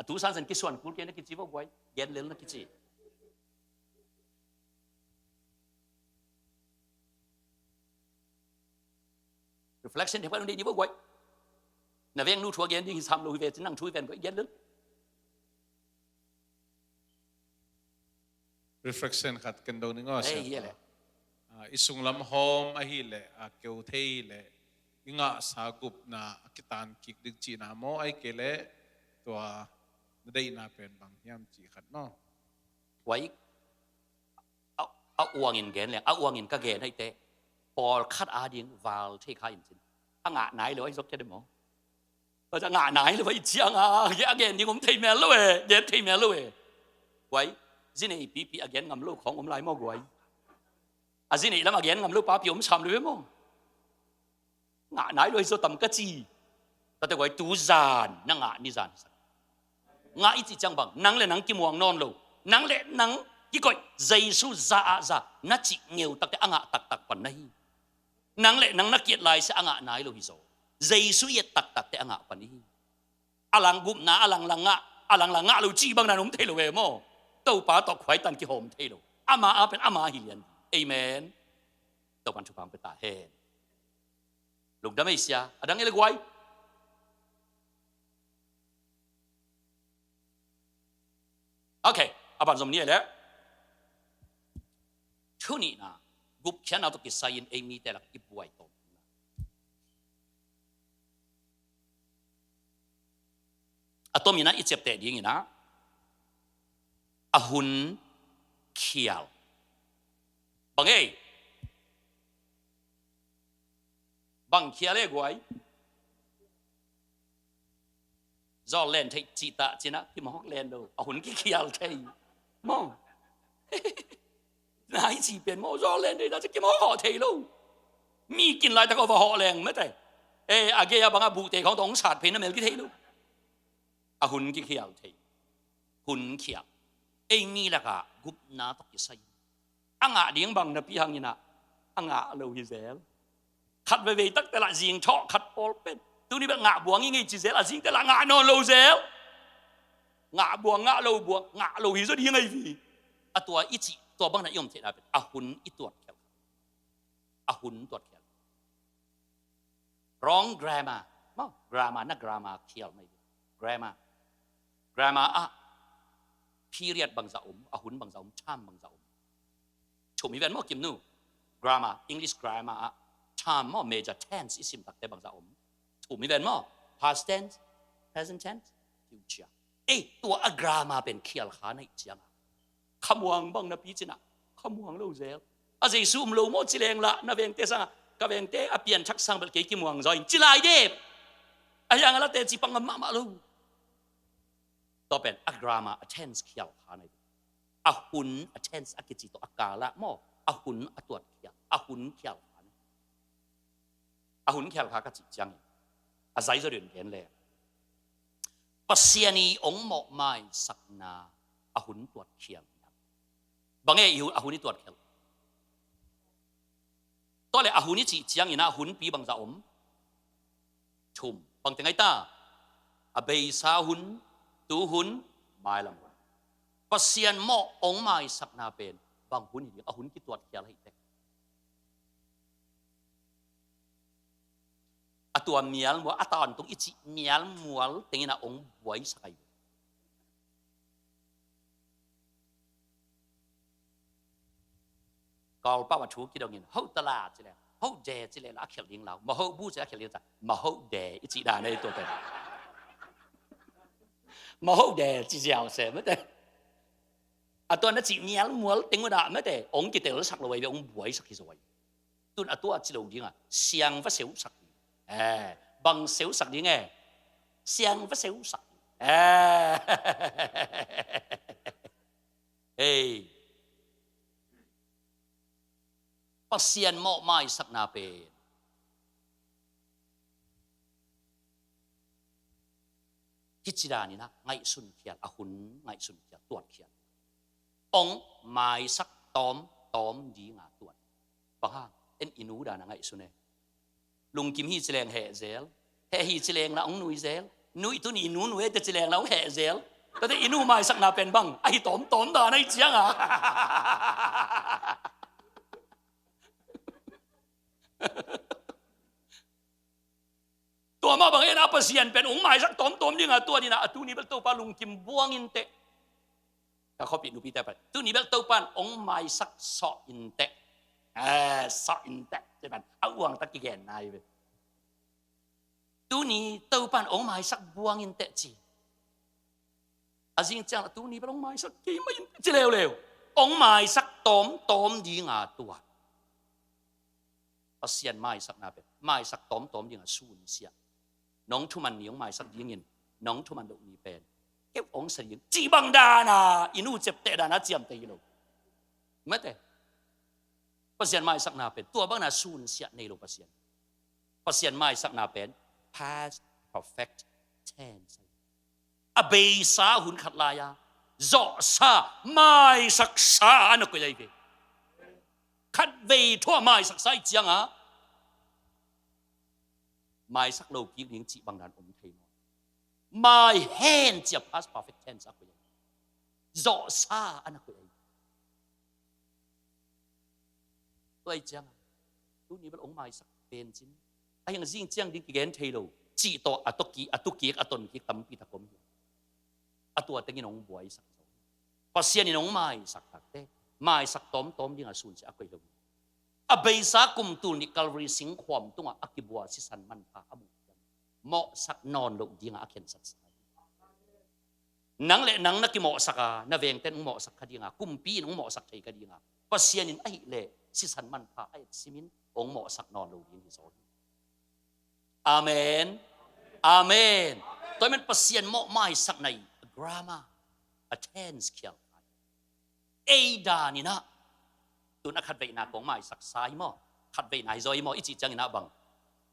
tu san san kisuan kul kena kici bo boy gen lel na kici reflection he pa ndi bo boy na veng nu thua gen di sam lo ve nang thui ven ko gen lel reflection khat ken do ni ngo se isung lam hom a hi le a keu thei le inga sa gup na kitan kik dik chi na mo ai ke le toได้นาเป็นบางย่ำจีขัดเนาะไว้เอาอวงเงินแกนเลยเอาอวงเงินก็แกนให้เตะปอลคัดอาดิงวาลเทคายจริงอ่างไหนเลยไอ้ซบจะได้หมอเราจะอ่างไหนเลยไอ้เจียงแกนที่ผมเทแมลเลยแกนเทแมลเลยไว้ที่นี่ปีแกนงำลูกของผมลายมอกไว้ที่นี่แล้วมาแกนงำลูกป้าพี่ผมช้ำเลยมั้งอ่างไหนเลยโซตัมกะจีแต่ไว้ตูจานนั่งอ่างนี่จานงาอิจิจังบังนังเลนังกิมวงนอนโลนังเลนังกิก่อยเจสุซานัจิเงียวตักแต่อ่างตักปันไหนนังเลนังนักเกียรติลายเสอ่างไหนโลฮิโซเจสุเยตักแต่อ่างปันนี้อลังกุมนาอลังลังะโลจีบังนันผมเทโลเวโมเต้าป่าตอกไข่ตันกิโฮมเทโลอามาเป็นอามาฮิเลียนเอเมนเต้าปันชุพังเป็นตาเฮนลูกดำไม่เสียอดังเอลกไวโอเคอาบันสมนี้แหละช่วงนี้นะกุบเขียนเอาตัวกิจสายินเอมีแต่ละอิบไว้ตรงอะตัวมีนะอิเจ็บแต่ดีงี้นะอาหุนเขียวบังเอ้บังเขียวเลยกวยจอเล่นที่จีตาจีนะที่มองเล่นดูเอาหุ่นกี่เขียวใช่มองนายจีเป็นมองจอเล่นได้แล้วจะกี่มองห่อเทลูมีกินอะไรแต่ก็ว่าห่อแรงไม่ได้อาเกียบางบุเตของตองศาสตร์เพนนั่นเองกี่เทลูเอาหุ่นกี่เขียวเทหุ่นเขียวมีละก็กุบนาตกิใส่อ่างเดียงบังนะพี่หังนี่นะอ่างเราฮิเซลขัดไปตั้งแต่ละจิงชอขัดปอลเป็นตัวนี้เป็นงาบวงงี้จีเซลอะจิงแต่ละงานอนโลเซลงาบวงงาโลบวงงาโลหิสุดยังไงพี่ตัวอิจิตัวบางนะยอมเทนะเป็นอาหุนอิตัวแข็งอาหุนตัวแข็งร้องกรามามั้งกรามานักกรามาเขียวไม่กรามาperiod บางสะอมอาหุนบางสะอมช่ำบางสะอมชมอีเวนต์มั่งกิมนู grammar English grammar ช่ำมั่ง major tense อิสิมตักแต่บางสะอมถูกมีเป็นมั้ง past tense present tense future ตัวกรามาเป็นเขียลขาในเจียงขมวงบังนะพี่จินะขมวงเราเซลอาศัยซูมโลโมจิเลงละนะเวงเตสังกับเวงเตอเปลี่ยนชักสังเบลเกกิมวงจอยจิลายเดบอย่างละเตจิปังมาลูต ต่อเป็นอักรามาอัเทนส์เขียวขาในอาหุนอัเทนส์อักจิตอากาละมออาหุนอตัวเขียวอาหุนเขียวขาอาหุนเขียวขาก็จิตจังอาศัยจะเรียนเห็นเลยปัสยานีองหมอกไม้สักนาอาหุนตัวเขียวบางอย่างอาหุนนี่ตัวเขียวตัวเลยอาหุนนี่จิตจังอีน่าอาหุนปีบางจะอมชุมบางแต่ไงตาอาเบยสาหุนตูหุนไม่ลำปัสยานหมอกองไม้สักนาเป็นบางหุนอาหุนที่ตัวเขียวให้เด็กตัวเมียลมัวตอนตรงอิจิเมียลมัวติงน่ะองบวยสักก็ป้าว่าชูกิดองเงินเขาตลาดสิแหละเขาเดสิแหละแล้วเขียนเลี้ยงเรามาเขาบูชาเขียนเลี้ยงจ้ะมาเขาเดอิจิดาในตัวเป็นมาเขาเดจิเจียวเสียไม่ได้ตัวนั้นจิเมียลมัวติงว่าด่าไม่ได้องกิเตลสักเลยองบวยสักที่สวยตัวตัวจิโลดิ้งอ่ะเสียงว่าเสียวสักbằng xíu sặc đi nghe xiang với xíu sặc hey pasien mọ mai sặc na pe kichira ni na ngai sun khiat ahun ngai sun khiat tuat khiat ong mai sặc tom di nga tuat bang ha en inu da na ngai sun ne lùng kim hi chỉ leng hệ dẻo hệ hi chỉ leng là ông nuôi dẻo nuôi tôi nhìn nuôiแต่chỉ leng là ông hệ dẻoแต่ที่อินูไม่สักนาเป็นบ้างไอ้ตอมด่าในเจียงอ่ะตัวมาบางเอ็นอัปเสียนเป็นองค์ไม่สักตอมนี่ไงตัวนี้นะตัวนี้เป็นตัวปลาลุงกิมบวงอินเตะถ้าเขาปิดดูปีแต่ไปตัวนี้เป็นตัวปลาองค์ไม่สักสออินเตะสออินเตะใช่ไหมเอาวางตะกี้แกนนายไปตัวนี้ตัวปันองค์ไม่สักบวงอินเตะจีอาจริงจังตัวนี้เป็นองค์ไม่สักกี่ไม่จีเร็วองค์ไม่สักตอมดีงาตัวอาเซียนไม่สักนาเป็นไม่สักตอมดีงาสูญเสียน้องทุมันนี้องค์ไม่สักยิงเงินน้องทุมันดอกนี้เป็นเก็บองค์เสียงจีบังดานะอินูเจ็บเตะดานะเจียมเตะอยู่ไม่แต่ปัสยานไม่สักนาเป็นตัวบ้างนะสูญเสียในโลกปัสยานไม่สักนาเป็น past perfect tense อเบยสาหุนขัดลายาจ่อซาไม่สักษาอันก็ยังไงขัดเวทั่วไม่สักษาจียงอ่ะไม่สักโลกีลิงจีบางดานอมเทนไม่เห็นจีบ past perfect tense ก็ยังจ่อซาอันก็ยังตัวเจียงตัวนี้เป็นองค์ไม่สักเป็นจริงไอ้ยังจริงเจียงดิ้งกิเกนเทโลจีโตอัตุกีอัตนกิตั้มปีตะกมตัวเต็งน้องบวยสักปัสยานี่น้องไม่สักตักเต้ไม่สักตอมยิ่งอาสูนเสียก็ยังอเบยสากุมตูนิกัลรีสิงความตัวอักิบัวสิสันมันพาอมุเหมาะสักนอนลงยิ่งอาเคนสักนังเละนังนักกิเหมาะสักนาเวงเต้นเหมาะสักคดีงากุมปีน้องเหมาะสักเทคดีงาปัสยานินไอเละสิสันมันพาไอซิมินองเหมาะสักนอนลงยิ่งที่สองอาเมนอาเมนตัวมันปัสยานเหมาะไม่สักในgrammar attend skill เอดานี่นะตัวนักขัดเวนาของไม่สักสายมั้งขัดเวนาจอยมั้งอีจิจังนะบัง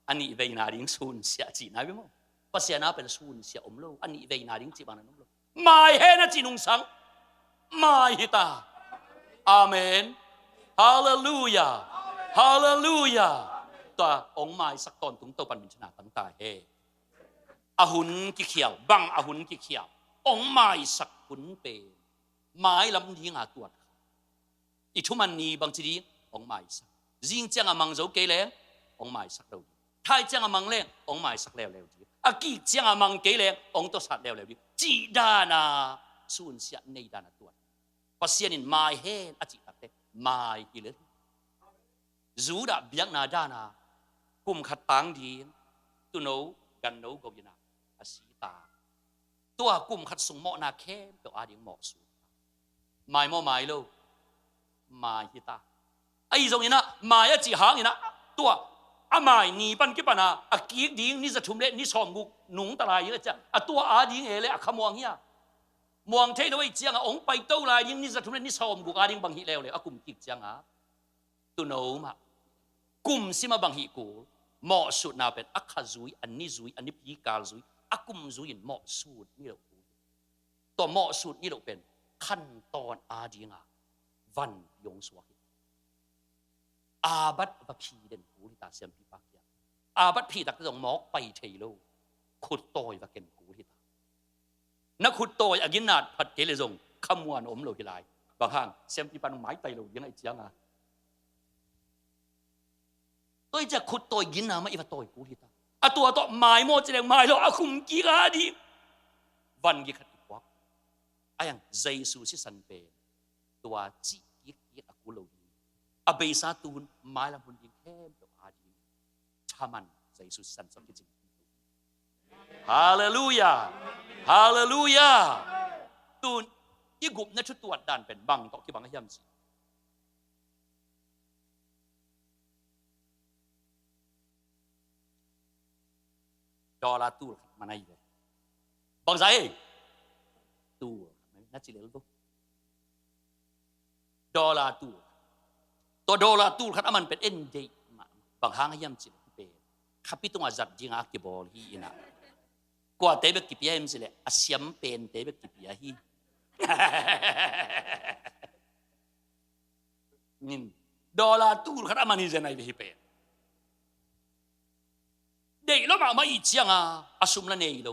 อันนี้เวนาดิ้งสูญเสียจีนะพี่มั้งปัสยานาเป็นสูญเสียอมโลอันนี้เวนาดิ้งจีบังนั่นโลไม่เห็นนะจีนุงสังไม่ฮิตาอาเมนฮาเลลูยาฮาเลลูยาตัวองค์ไม่สักตอนถึงตัวปันบินชนะตั้งตาเฮอาหุนกิเขียวบังอาหุนกิเขียวองค์ไม่สักขุนเป็นไม้ลำนี้งาตัวอีทุมันนี้บางทีองค์ไม่สักยิ่งจังอามังเจ้าเกล้องค์ไม่สักเราดีไทยจังอามังเล่องค์ไม่สักแล้วดีอากีจังอามังเกล้องค์ตัวสัตว์แล้วดีจีดานาสูญเสียในดานาตัวปัสยานินไม่เห็นอจิตักเตไม่กิเลสจูดาเบียงนาดานากุมขัดตังดีตุโนกันโนกบินาอาศีตาตัวกลุ่มขัดสงเหมาะนาเข้มตัวอาดิงเหมาะสุดไม่โมไม่โลไม่ฮิตาไอ้ตรงนี้นะไม่จีหางนี่นะตัวอาไม่นี่ปันกี่ปันนะอากีดิ้งนี่จะทุ่มเล่นี่สอมบุกหนุ่งตะไลเยอะจ้ะตัวอาดิ้งเอเลยขมวงเฮีย มวงเทนไว้เจียงองไปเต้าลายยิ่งนี่จะทุเรศนี่ชมกูอาดิ้งบางฮีแล้วเลยอากุมกิกเจียงตุโนมากุมสิมาบางฮีกูเหมาะสุดนาเป็นอักขจุยอันนี้จุยอันนี้พีกาลจุยอากุมจุยเหมาะสุดนี่เราตัวเหมาะสุดนี่เราเป็นขั้นตอนอาดิ้งวันยงสวกอาบัดบัพีเด่นกูที่ตาเสียมพีปากยาอาบัดพีตักต้องหมอกไปเทโลขุดโตยว่าเก่งกูที่ตานักขุดโตยอากินนาดผัดเกลจงขมวนอมโลกิลายบางครั้งเสียมพีปันไม้ไตโลยังไงเจียงตัวจะขุดโตยกินนาไม่อีว่าโตยกูที่ตาตัวต่อไม้โมจะเลี้ยงไม้โลอาคุมกีกาดีวันกีขัดอีกวักไอ้ยังเจสุสิสันเปตัวจีกีอากูโลอาเบซาตูนไม้ลำพูนยิงแค่ตัวอาดีชามันใจสุดสันสกิจฮาเลลูยาฮาเลลูยาตูนอีกุบนัชุดตัวดันเป็นบังต่อที่บังให้ยำสิดอลลาร์ตูนมาไหนเลยบังใจตูนนัดจิเลลตุดอลลาร์ตูนตัวดอลลาร์ตูขัดมันเป็นเอ็นเดย์บางครั้งให้ยำจิเลเป็นขับพิตุงอาจัดจิงอากิบอลฮีนะกว่าเตะเบกิปยามสิเลอาเซียมเป็นเตะเบกิปยาฮีนินดอลลาร์ตูขัดมันนี่จะไหนไปฮิเป็นเด็กเรามาอีเจียงอาสุมละเนยโล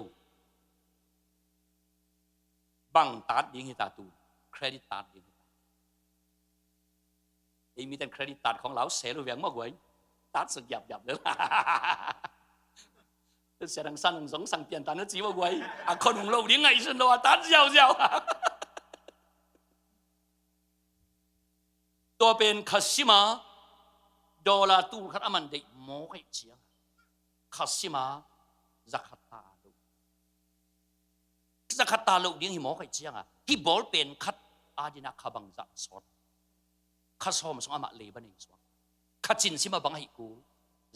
บังตัดยิงให้ตาตูเครดิตตัดยิงไอ้มีแต่เครดิตตัดของเราเสียรู้เวียงมากกว่าตัดสุดหยับเลยเสียดังสั้นสองสั่งเปลี่ยนตัดนั่นจีว่าไว้คนของเราดิ้งไงฉันว่าตัดเจ้าตัวเป็นคาสิมาดอลลาร์ตูขัดมันได้โม้ให้เชียงคาสิมาจักรตาลูจักรตาลูดิ้งให้โม้ให้เชียงที่บอลเป็นคัดอาดินาขบังจักสดข้าสมสงอามาเลบันเองสวะข้าจินสิมาบังให้กู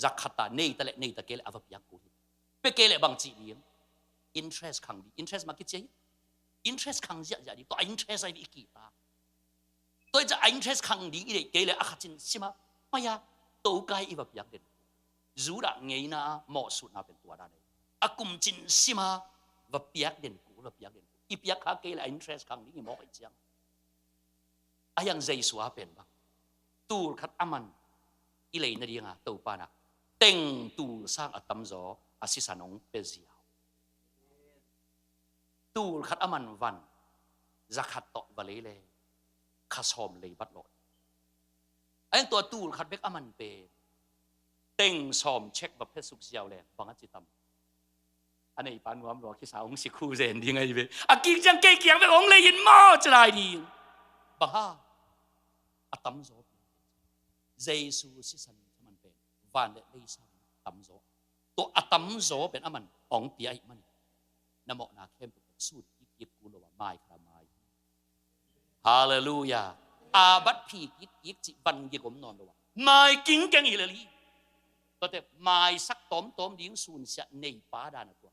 จักขัตาเนยตะเละเนยตะเกลอวับยักกูเปเกลบังจีเลี้ยง interest ขังดี interest มาคิดเจ interest ขังเสียjadi ตัว interest ไอ้อีกีตาตัวจะ interest ขังดีอีเกลข้าจินสิมาไม่ยาตัวกายอีวับยักเด่นจูระเงยนะเหมาะสุดนะเป็นตัวด้านนี้อากุมจินสิมาวับยักเด่นกูวับยักเด่นอีพยักข้าเกล interest ขังดีเหมาะไอ้เจียงอายังใจสวาเป็นบ้างตูขัดอามันอิเลยนาดีงาตัวปานะเต็งตูสร้างอัตมโซอาศิสานงเปเซียวตูขัดอามันวันจะขัดต่อวะเลยเลยข้าชมเลยบัดลอยไอ้ตัวตูขัดเบกอามันเปเต็งชมเช็คแบบเพชรสุกเซียวเลยบังอาจิตำอันนี้ปานวมรอคิสาองสิคูเซนดีไงเว้ยอากิจังเกี่ยงไปองเลยยินมอจะไรดีบ้าอัตมโซเจสุสิสันมันเป็นวันเดลิสันตัมโซตัวอัตมโซเป็นอามันองเปียอีมันนโมนาเข้มเป็นสูตรยิบกูโลว่าไม่ครับไม่ฮาเลลูยาอาบัดพียิบจิบันยิกมนอนโลว่าไม่กิ้งแกงอีเลลีตัวแต่ไม่สักต้มดิ้งสูนเสียในป่าดานตัว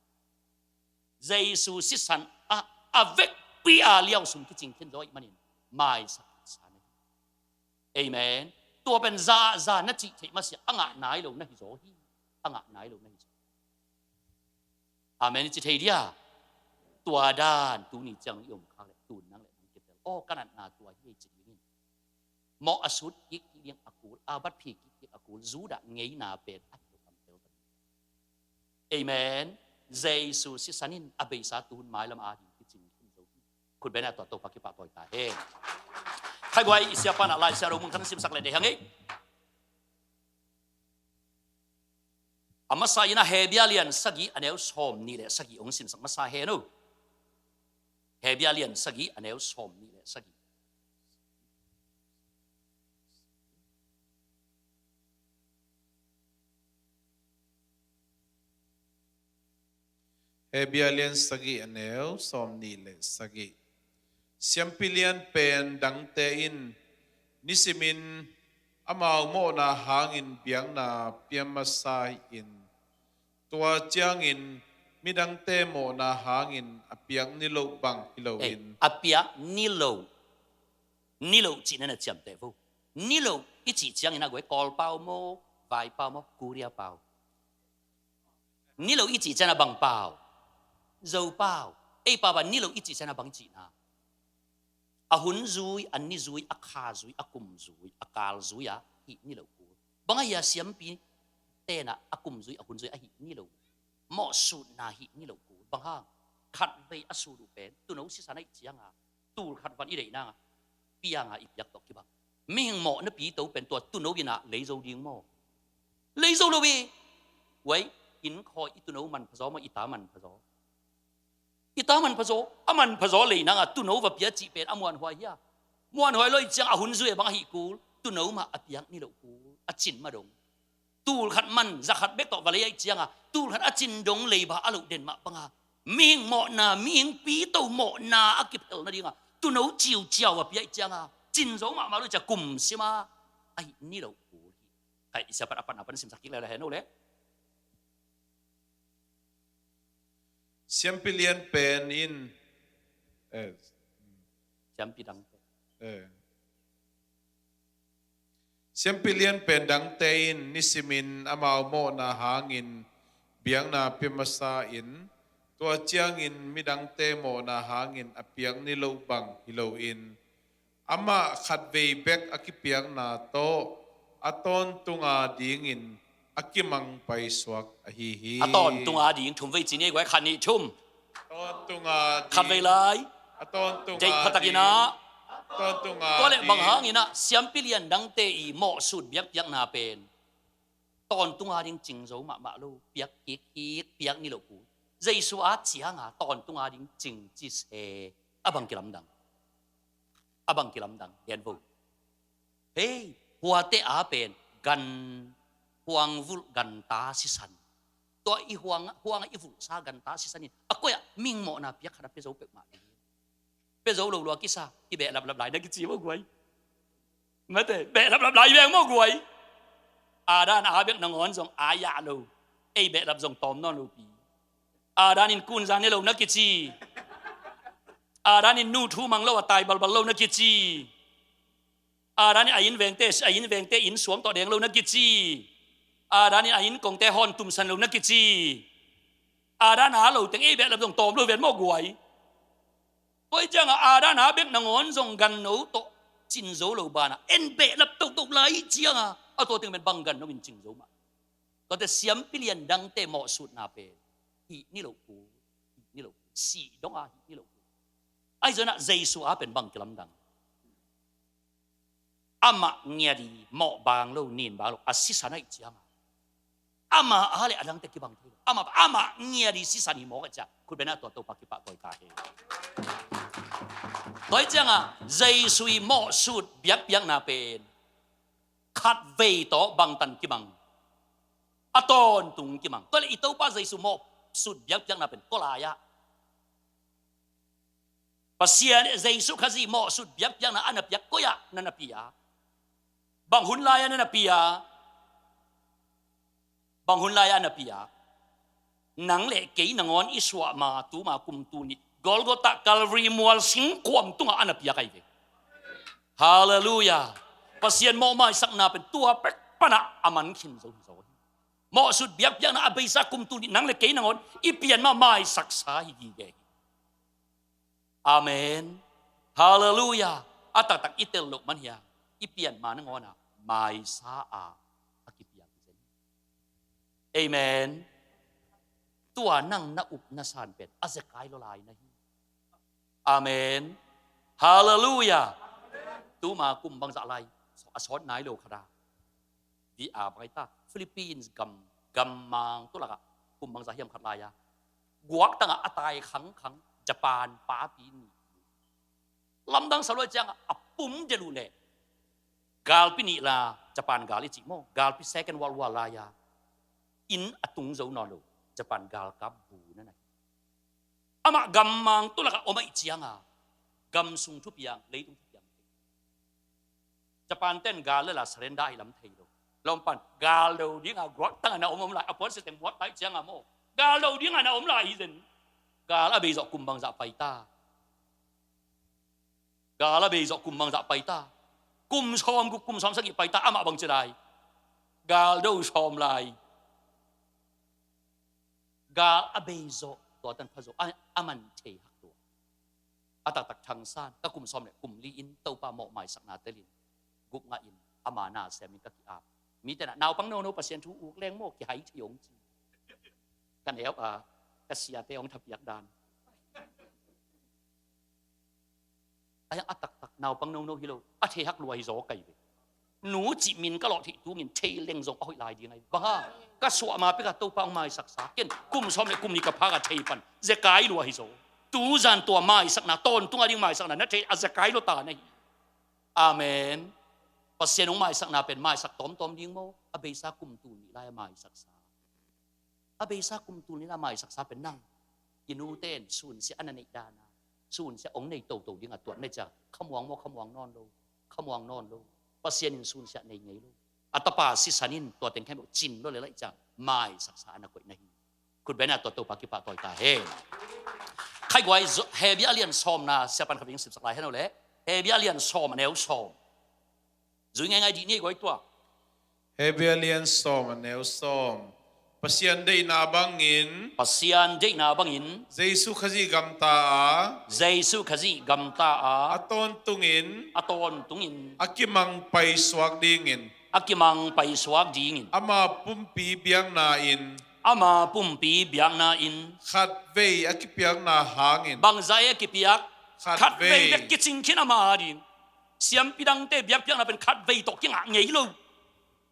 เจสุสิสันอาเวกปีอาเลี้ยวสุนที่จริงขึ้นโดยมันไม่สักสานเอเมนตัวเป็นซาณจิที่มาเสียอ่างไหนลงนะฮิโซฮีอ่างไหนลงนะฮิโซอาเมนจิตเฮียตัวด้านตัวนี้จังยมข้างเลยตัวนั่งเลยมันเก็บเลยโอ้ขนาดนาตัวเฮียจิตนี้เหมาะสุดยิกเลี้ยงอากูลอาบัดพีกิกอากูลจูดะเงยนาเป็นอัตโตคำเตลกันเอเมนเจสุสิสันินอเบซาตูนไม้ลำอาดีที่จริงขึ้นโซฮีคุณเป็นอะไรตัวปักกิปะปอยตาเฮใครไว้siapa nak lai siapa rumung kan sim sak le deh hangi amma sa ina hebialian sagi aneu som ni le sagi ong sim sak masa he no hebialian sagi aneu som ni le sagi hebialian sagi aneu som ni le sagi siampilian pen dang te in nisimin amau mo na hangin biang na piamasai in tua chiang in midang temo na hangin apiang nilaw bang hilawin. apia nilo chỉ nên là chậm tệ vô nilo ít chỉ chẳng như nào gọi col bao mô vài bao mô curia bao nilo ít chỉ chẳng là bằng bao dầu bao bao và nilo ít chỉ chẳng là bằng chỉ na hun zui an ni zui kha zui kum zui kal zui hi nilo ku bang ya siam pi te na kum zui hun zui hi nilo mo su na hi nilo ku bang ha khat ve asu du pen tu no si sanai chiang tu khat van i dei na piang ipyak tok ki bang ming mo na pi to pen to tu no bina lấy dâu ding mo lấy dâu lo bi wei in kho i tu no man phazo ma ita man phazo ita man phazo aman phazo le na tu no va pia chi pen amwan hoi ya muan hoi loi chiang hun zui bang hi ku tu no ma apyak ni lo ku chin ma dong tu khat man za khat bek to va le chiang tu khat chin dong le ba alo den ma banga ming mo na ming pi to mo na akip el na dinga tu no chiu chiao pia chiang chin zo ma lu cha kum sima ai ni lo ku kai siapa apa sim sakit la he no le Siampilian pen in jam pidang Siampilian pen dang tein nisimin amaw mo na hangin biang na pimasa in tua chiang in midang temo na hangin apiang nilaw bang hilawin ama khatwei bek akipiang na to aton tunga dingin akimang paiswak ahihi aton tunga ding thum vei chi ne goi khan ni thum aton tunga khat vei lai aton tunga jai khatakina aton tunga ko le bang hangina siam pilian dang te i mo sut biak piak na pen ton tunga ding ching zo ma lo piak kik piak ni lo ku zai su a chiang ton tunga ding ching chi se abang kilam dang hian vo hey hua te a pen gan huang vul gan ta si san to i huang i vul sa gan ta si san ni akoya ming mo na piak khana pe zo pek ma pe zo lo ki sa ki be lap lai na ki chi mo guai mate be lap lai be mo guai dan a bek na ngon zong aya lo ei be lap zong tom non lo pi dan in kun zan ne lo na ki chi dan in nu thu mang lo tai bal lo na ki chi dan in veng te in suang to deng lo na ki chi dan in ain kong te hon tum san lo na ki chi dan a lo teng ei be lap zong tom lo ven mo guai tôi chẳng dan a bek na ngon zong gan no to chin zo lo ba na en be lap to lai chiang to ting ben bang gan no min ching zo ma to te siam pilian dang te mo sut na pe hi ni lo ku si dong hi ni lo ku ai zona jesu a pen bang kilam dang ama ngeri mo bang lo nin ba lo asisa nai chiang ama ale adang te ki bang the ama ngeri sisa ni mo ka cha ku bena to pa ki pa koi ka he nói chăng dây suy mọ sụt biếc biếc na pen khát về to bằng tần kim bằng aton tung kim bằng tôi lại itau pa dây suy mọ sụt biếc biếc na pen có là ya pasien dây suy khát gì mọ sụt biếc biếc na anh biếc có ya nana pia bằng hun lai nana pia nang lệ kỹ nang on iswa ma tu ma kum tu ni Golgotha Calvary mual sing kwam tunga anap ya kai ve hallelujah pasien mo mai sak na pen tua pek pana aman khin zo mo sut biak biak na abei sa kum tu nang le ke nangon ipian ma mai sak sa hi gi ge amen hallelujah atatak itel lok man ya ipian ma nangona mai sa akipian amen tua nang na up na san pen azekai lo lai na hi amen hallelujah tu ma kum bang za lai asot nai lo khada di a bai ta Philippines gam mang tu la kum bang za hiam khat lai ya guak tanga atai khang Japan pa pi ni lam dang sa lo chang apum de lu le gal pi ni la Japan gal chi mo gal pi second world war la ya in atung zo no lo Japan gal kap bu na nai ama gam mang tu la ka oma chiang gam sung thu piang lei tung piang Japan ten gal la surrender lam thei lo lom pan gal lo ding guak tang na om lai apon system wat tai chiang mo กาเราดิ้งอันนั้นอมลายเด่นกาละเบจกุมบังจะไปตากาละเบจกุมบังจะไปตากุมชอมกุมชอมสักกี่ไปตาอามาบังจะได้กาเราชอมลายกาอเบจตัวตันพะโจอามันเทหักตัวอาตักตักทางซ่านก็กุมชอมเนี่ยกุมลีอินเต้าปาหมอกหมายสักนาเตลินกุกงาอินอามานาเซมิกะกิอาบมีแต่นาวปังโนโนเปอร์เซ็นต์ทูอุกแรงโมกี่หายที่ยงจีกันเอฟกเสียเตองทับยักดานไอ้อัตตักนาวปังโนโนฮิโลอัเทหักรวยโจไก่หนูจิมินก็หลอกที่ตูมินเทเล็งโจเอาหลายดีไงบ้าก็สวมาไปกับตัวปังไม้สักสักเกินกุมชอมเนี่ยกุมนี่กับพากับเทปันจะกายรวยโจตูจันตัวไม้สักนาต้นตัวดิ้งไม้สักนานั่นเทอาจะกายรตาในอาเมนปัสเซียนของไม้สักนาเป็นไม้สักต้มดิ้งโมอเบซากุมตูนี่ไล่ไม้สักสาอเบซากุมตูนี่ไล่ไม้สักสาเป็นนั่งยินูเต้นสูนเสียอันนั้นดานาสูนเสียองในโตดิ้งตัวในจะขมวงโมขมวงนอนโลขมวงนอนโลปัสเซียนินสูนเสียในไงโลอัตปาสิสานินตัวเต็งแค่บอกจินโลเลยละจังไม้สักสานักกวยในคุณเป็นตัวตัวปากิปาต่อยตาเฮใครกวยเฮบิอาเลียนซอมนาเสียปันขับยิงสิบสักลายให้เราเลยเฮบิอาเลียนซอมแนวซอมจุยง่ายๆดีนี่กวยตัวเฮเบียเลียนซอมเนวซอมปัสยันได้นาบังอินปัสยันได้นาบังอินเจสุขจีกัมตาเจสุขจีกัมตาอตอนตุงินอากิมังไปสวกดิงินอากิมังไปสวกดิงินอามาปุ่มปีเบียงนาอินอามาปุ่มปีเบียงนาอินขัดเวอากิเปียงนาหางินบางใจอากิเปียกขัดเวเด็กกิจิงขินอามาดินเสียมปีดังเตเบียงเปียงนาเป็นขัดเวตกกิ้งอ่ะเงี้ยลู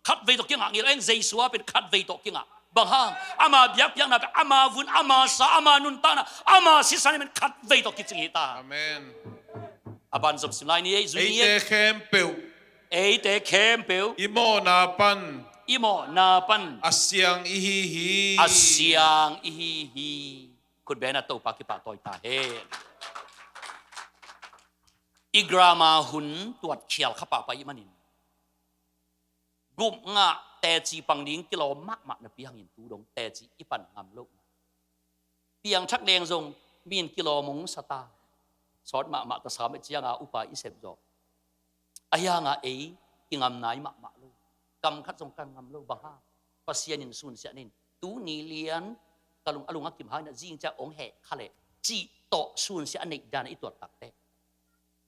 ขัดเวตกกิ้งอ่ะเงี้ยเองเจสัวเป็นขัดเวตกกิ้งอ่ะบางฮางอามาเบียงเปียงนาเป็นอามาวุนอามาสาอามานุนตานะอามาสิสันเป็นขัดเวตกกิจิงหิตาอาเมนอาบันสมสิลายนี้จุยเตเข้มเปียวเตเข้มเปียวอิโมนาปันอาเซียงอีฮีคุณเบนตัวปากิปาต่อยตาเฮอีกรามาหุนตรวจเขียวขับไปมันนินกุมงะแต่จีปังดิ้งกิโลมากนะเปียงยินตูดงแต่จีอีปันงามโลกเปียงชักแดงทรงมีนกิโลมงสตาสอดมาตะสามเจียงอาอุปาอิเสบจอกอายางาเออิงามนายมาโลกำคัดทรงกังงามโลบังฮาปัสเซียนินซุนเสียนินตูนีเลียนกะลุงอลุงอักิมหานะจิงจะองแห่ขะเลจีโตซุนเสียอันในดานอีตัวตักเต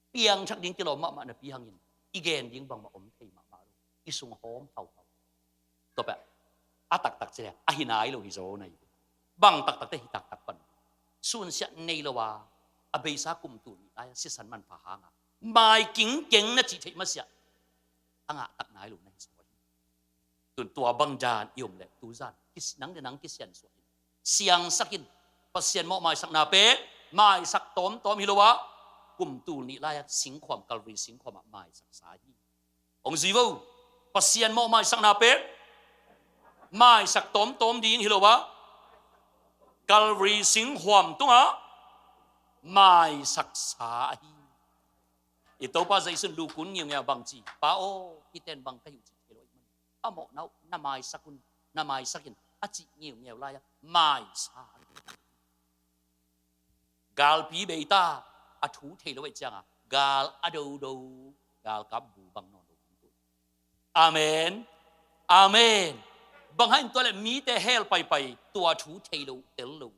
เปียงชักดิ้งกิโลมากนะเปียงยินอีเกนดิ้งบังมาอมเทมาอีสุงหอมเผาตัวแบบอาตักเสียอาหินายโลหิโซในบังตักเตหิตักปันซุนเสียในละว่าอเบซากุมตุนีไอสิสันมันพาหางไม่กิ่งนะจิตให้มาเสียอ่างตักนายลูกในสวยตัวบังจานยมเลยตูจานกิสนังเดนังกิสยันสวยเสียงสักินปัสเซียนหม้อไม้สักนาเป๊ะไม้สักต้มฮิโลวะกุมตูนีไลสิงความกัลวีสิงความไม้สักสายีองซีวูปัสเซียนหม้อไม้สักนาเป๊ะไม้สักต้มดีฮิโลวะกัลวีสิงความตัวไม่สักษาitu pa sa isun lukun yung ya bangji pao iten bang kayu ji heloi man amo nau namai sakin achi yung ya laya mai sa gal pi beita athu theloi changa gal ado gal kap bu bang non amen bang hain to le mi te hel pai tua thu thelo tello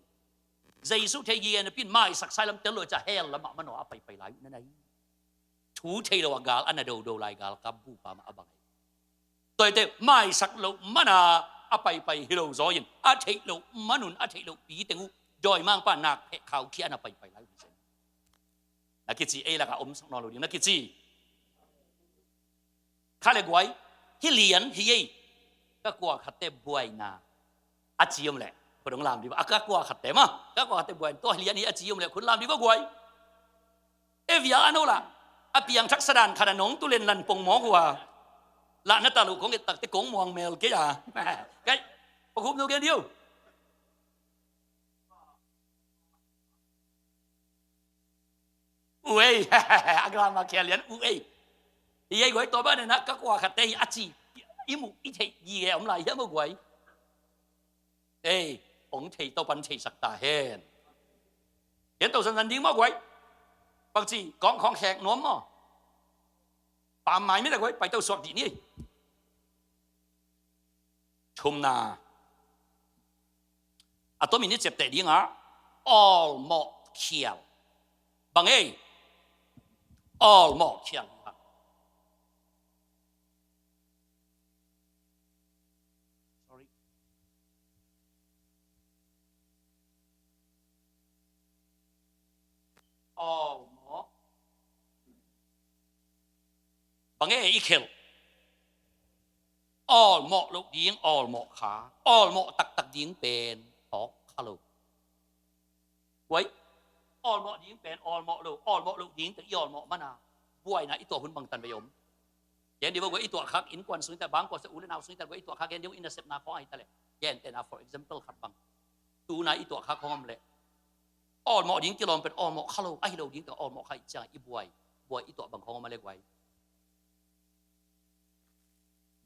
jesu the yen pin mai sak sai lam tello cha hel lam ma no pai lai na naiทูเทโลกาลอันนั้นดูลายกาลกับบูปามาบังตัวเตไม่สักโลมันอาไปฮิโลซอยินอาเทโลมนุนอาเทโลปีเตงูจอยมั่งป้านักเพข่าวเขียนไปไล่เซนนักกิจเอละกับอมสักนอนลูกนักกิจข้าเล็กไว้ฮิเลียนฮิเย่ก็กลัวขัดเตบวยนาอาจิยมแหละคนของลามดีว่าก็กลัวขัดเตมั้งก็กลัวขัดเตบวยตัวฮิเลียนนี่อาจิยมแหละคนลามดีว่ากวยเอวิอาโนล่ะอาเปียงทักษะดานขนาดน้องตุเลนลันปงหมอกัวละนัตตาลูกของเด็กตักเตกงมวงเมลเกียร์ไงประคุบดูเกียร์เดียวอุ้ยอากาศมาแค่เลี้ยนอุ้ยยัยกวยตัวบ้านเนี่ยนะก็กว่าขัดเตยอาจีอิมุอิเทยีแอมไหลเยอะมากกว่าเอ้ ông thầy tao bắn thầy sặc ta hèn hiện tao dần đi mà quay bằng gì con khẹt nóm mà bà mày mới là quay phải tao sọt gì đi chum na à tôi mình đi chụp tệ đi ngã all mọ kiel bằng ấy all mọ kiel sorry all mọ bằng ấy ikel all mọ lục điếng all mọ khá all mọ tắc điếng bền hóc khá lục quấy all mọ điếng bền all mọ lục điếng từ all mọ mà nào buổi na ito hun bang tan bayom yan di ba quấy ito khắc in quan xuống ta bang quan sa ulan nào xuống ta quấy ito khắc yan di intercept na ko ay tale yan ten for example khát bang tu na ito khắc không lệ all mọ điếng tilom bền all mọ khá lục ay đâu điếng từ all mọ khai chang buổi ito bang không mà lệ quấy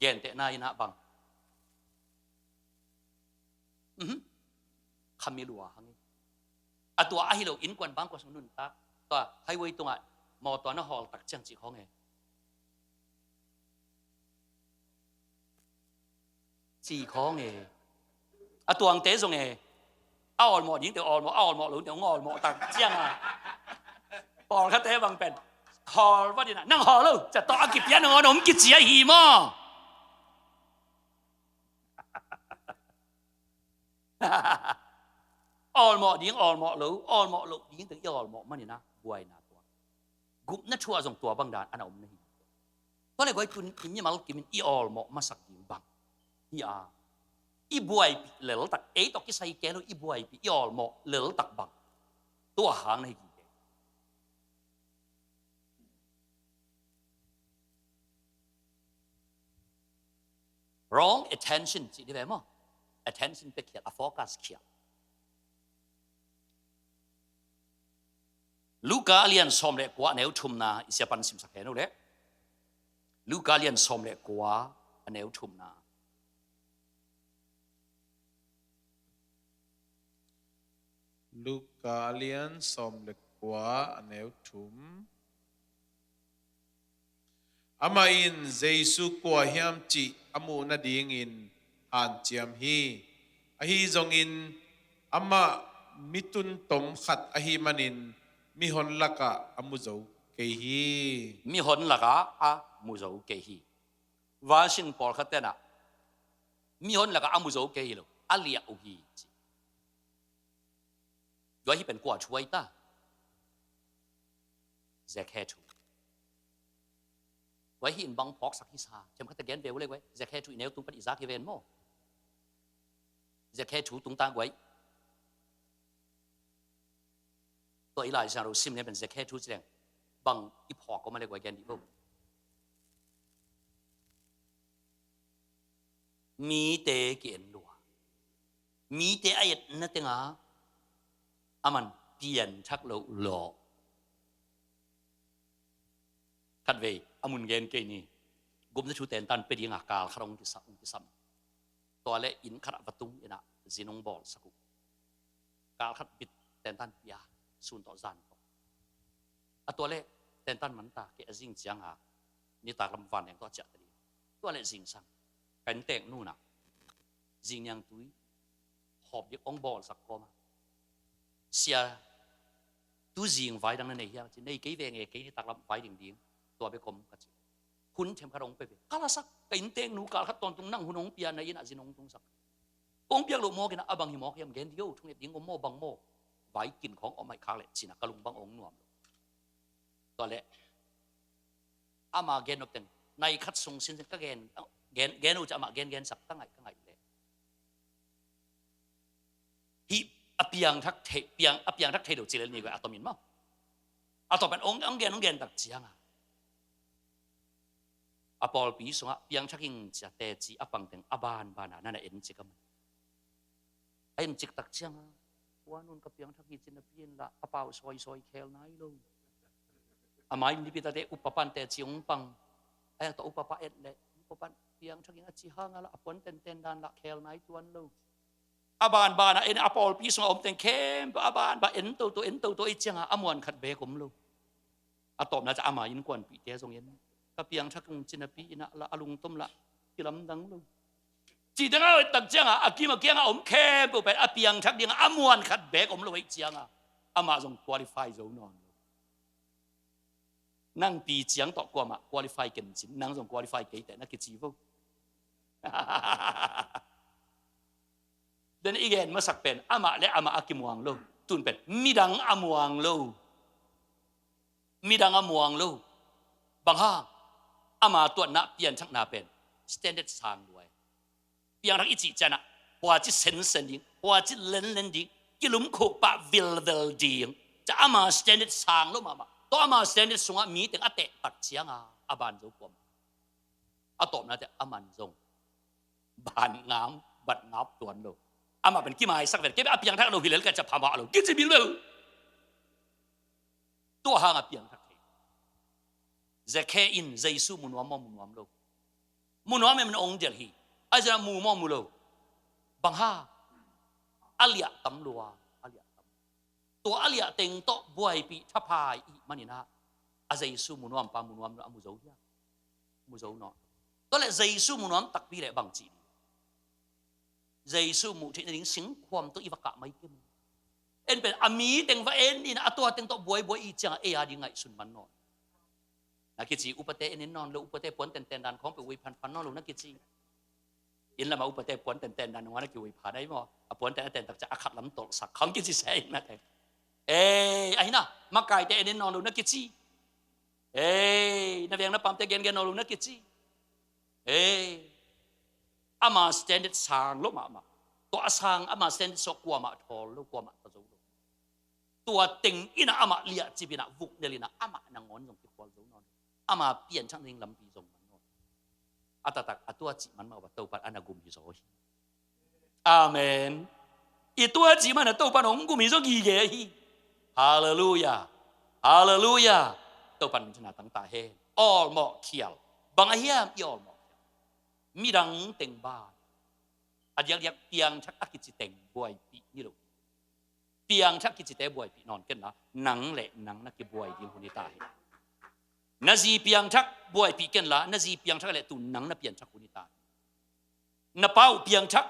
yan ten na ina bang khamilua hangi atua ahilo in kwan bang ko sunun ta to highway tunga mo to na hol tak chang chi khong e chi khong e atuang te song e all mo yin te all mo lu te ngol mo tak chang à pol kha te bang pen hol wa di na nang hol lu cha to ki pian ngo nom ki chi hi mo all mọ điếng all mọ lũ điếng từ all mọ mà na buai na tua gup na chua dòng tua bang dan ana này to le goi tun in yamal kimin all mọ ma sak dim bang ya i buai lel tak e to ki sai ke lo i buai pi all mọ lel tak bang tua hang này gì wrong attention chỉ đi về mà attention pe kia a focus kia Luca alian som le kwa neu thum na isia pan sim sakhe no le Luca alian som le kwa neu thum na Luca alian som le kwa neu thum ama in Jesu kwa hiam chi amu na ding in han chiam hi a hi zong in ama mitun tom khat a hi manin mi hon laka amuzo ke hi mi hon laka a muzo ke hi wa sin por khatena mi hon laka a muzo ke hi lo alia u hi yo hi pen kwa chuai ta zakatu wa hi in bang phok sak hi sa chem khat gen beu le wai zakatu ineu tung pat izak even mo zakatu tung ta wai tôi lại sang rồi sim này bên zakat chú chèn bằng ít họ có mà lấy quay gen đi vô mi tế kiện lúa mi tế ayat na tiếng á aman tiền chắc lộ lộ thật về amun gen cái này gồm nó chú tiền tan pe đi ngạc cả khang cái sắmตัวเล่อินขนาดวัตุงเอ็นะจีนงบอลสักุการขัดบิดเต็นตันยาส่วนต่อจานอ่ะตัวเล่เต็นตันมันตาเกจิงเจียงหานี่ตากลำฟันอย่างตัวเจ้าตีตัวเล่จิงสังเป็นเต่งนู่นน่ะจิงยังตุยหอบยึกองบอลสักก็มาเสียตู้จิงไว้ดังนั้นเองที่ในกี่เวงเกี่ยตากลำไว้ดิ่งตัวไปกลมกันคุณเทมขรงไปเป็นกาลสักเป็นเต่งนู่กาลขัดตอนตรงนั่งหุ่นองเปียในยินอาจินองตรงสักองเปียลูกโมกินะบังหิมอกยังเกณฑ์เดียวทุ่งเด็กงโมบังโมไว้กินของออกมาค้างเลยสินะกะลุงบังองนวมตัวเละอามาเกณฑ์นกเต็งในคัดส่งสินก็เกณฑ์อุจจาระเกณฑ์สักตั้งไงเลยฮิอภิยังทักเทเปียงอภิยังทักเทดูจิเลนี่ก็อัตมินมั้งอัตเป็นองเกณฑ์ตักเจียงอปอลปีสงะเปียงชักยิงจะเตจีอปังเต็งอบานบานานั่นเอ็นจิกมันเอ็นจิกตักเจียงว่านุ่นกับเปียงทักยิงจินเปียนละอเปาซอยเคลไนลงอาไม่มีพิตาเดอุปปันเตจีองปังตัวอุปปันเละอุปปันเปียงชักยิงอจิฮังละอปนเต็นดานละเคลไนตัวนลงอ aban en apol pi song om ten kem aban ba en to i changa amon khat be kom lo atom na cha ama in kwan pi te song yen ka piang thak ung chin pi ina la alung tom la kilam dang lo chỉ đang ở tận chiang à, kim mà kiang à, ông khem bộ bẹt apiang chắc điang amuan khát bé ông lo ấy chiang à, ama dùng qualify dấu non, năng pi chiang tọt qua mà qualify kinh chín, năng dùng qualify cáiแต่นักกิจvô, dan igenมาสักเป็นamaและama akimuang lo,ตุนเป็นมีดังamuang lo,มีดังamuang lo, บางห้างamaตัวนักเปลี่ยนชักนาเป็น standard สางด้วยเพียงรักอิจิจันะว่าจิเซนเซนดิ้งว่าจิเลนดิ้งกิลุมโคปะวิลดิ้งจะอามาสแตนดิสางลมาตัวอามาสแตนดิสงมีแต่อเตะตักเชียงอาบานจุกมอาตบนะแต่อามันจงบานงามบัดงับตัวโลอามาเป็นกี่ไม้สักเวลเก็บอาเพียงทักเราหิเลลกันจะพามาเรากิจบิลเลตัวห่างอาเพียงทักเทจะแค่อินใจสู้มุนวามมุนวามโลมุนวามมันองเดียร์ฮีอาจจะมูมอมูโลบางฮาอาลียตำลัวอาลียตำตัวอาลียเต็งโตบวยปีทัพายอีมันนี่นะอาใจสู้มุนวามปามุนวามอามุโจยามุโจนอตัวเลยใจสู้มุนวามตักปีเลยบางจีใจสู้มุที่นี่สิงความตัวอีวกะไม่เก่งเอ็นเป็นอามีเต็งว่าเอ็นนี่นะตัวเต็งโตบวยอีจังเอียดีไงสุนมันนอนนักกิจอุปเตเอ็นนอนแล้วอุปเตปนเต็นดันของไปวิพันนอนลงนักกิจอินละมาอุปเทศปวนเต็นๆนั่นว่านักกิจวิพาได้มั้งปวนเต็นๆตักจะอาคัดลำตกสักของกิจเสียนะแต่ไอ้น่ะมาไก่แต่เอ็นนอนลูนักกิจนักเรียนนักปั๊มแต่เกณฑ์นอนลูนักกิจอามาสแตนดิสางลมาตัวสางอามาสแตนดิสกว่ามาทอลกว่ามาตะโจตัวติงอินะอามาเลียจีบินะวุกเดลินะอามานังงอนจงที่ควาโจนอนอามาเปลี่ยนช่างเริงลำปีจงอาตตักตัวจีมันมาว่าตัวปันอนากุมฮิโซฮีอาเมนอีตัวจีมันตัวปันองกุมฮิโซกีเกฮีฮาเลลูยาฮาเลลูยาตัวปันชนะตั้งตาเฮออลหมอกเขียวบางเฮียมออลหมอกมีดังเต็งบ้านอาจจะเปียงชักอากิจิเต็งบวยปีนี่ลูกเปียงชักกิจิเตบวยปีนอนกันนะหนังแหละหนังนักกิบวยยิงคนนี้ตายนาจีเปียงชักบวยปีกันละนาจีเปียงชักแหละตุนหนังนาเปียงชักคนนี้ตายนาเป้าเปียงชัก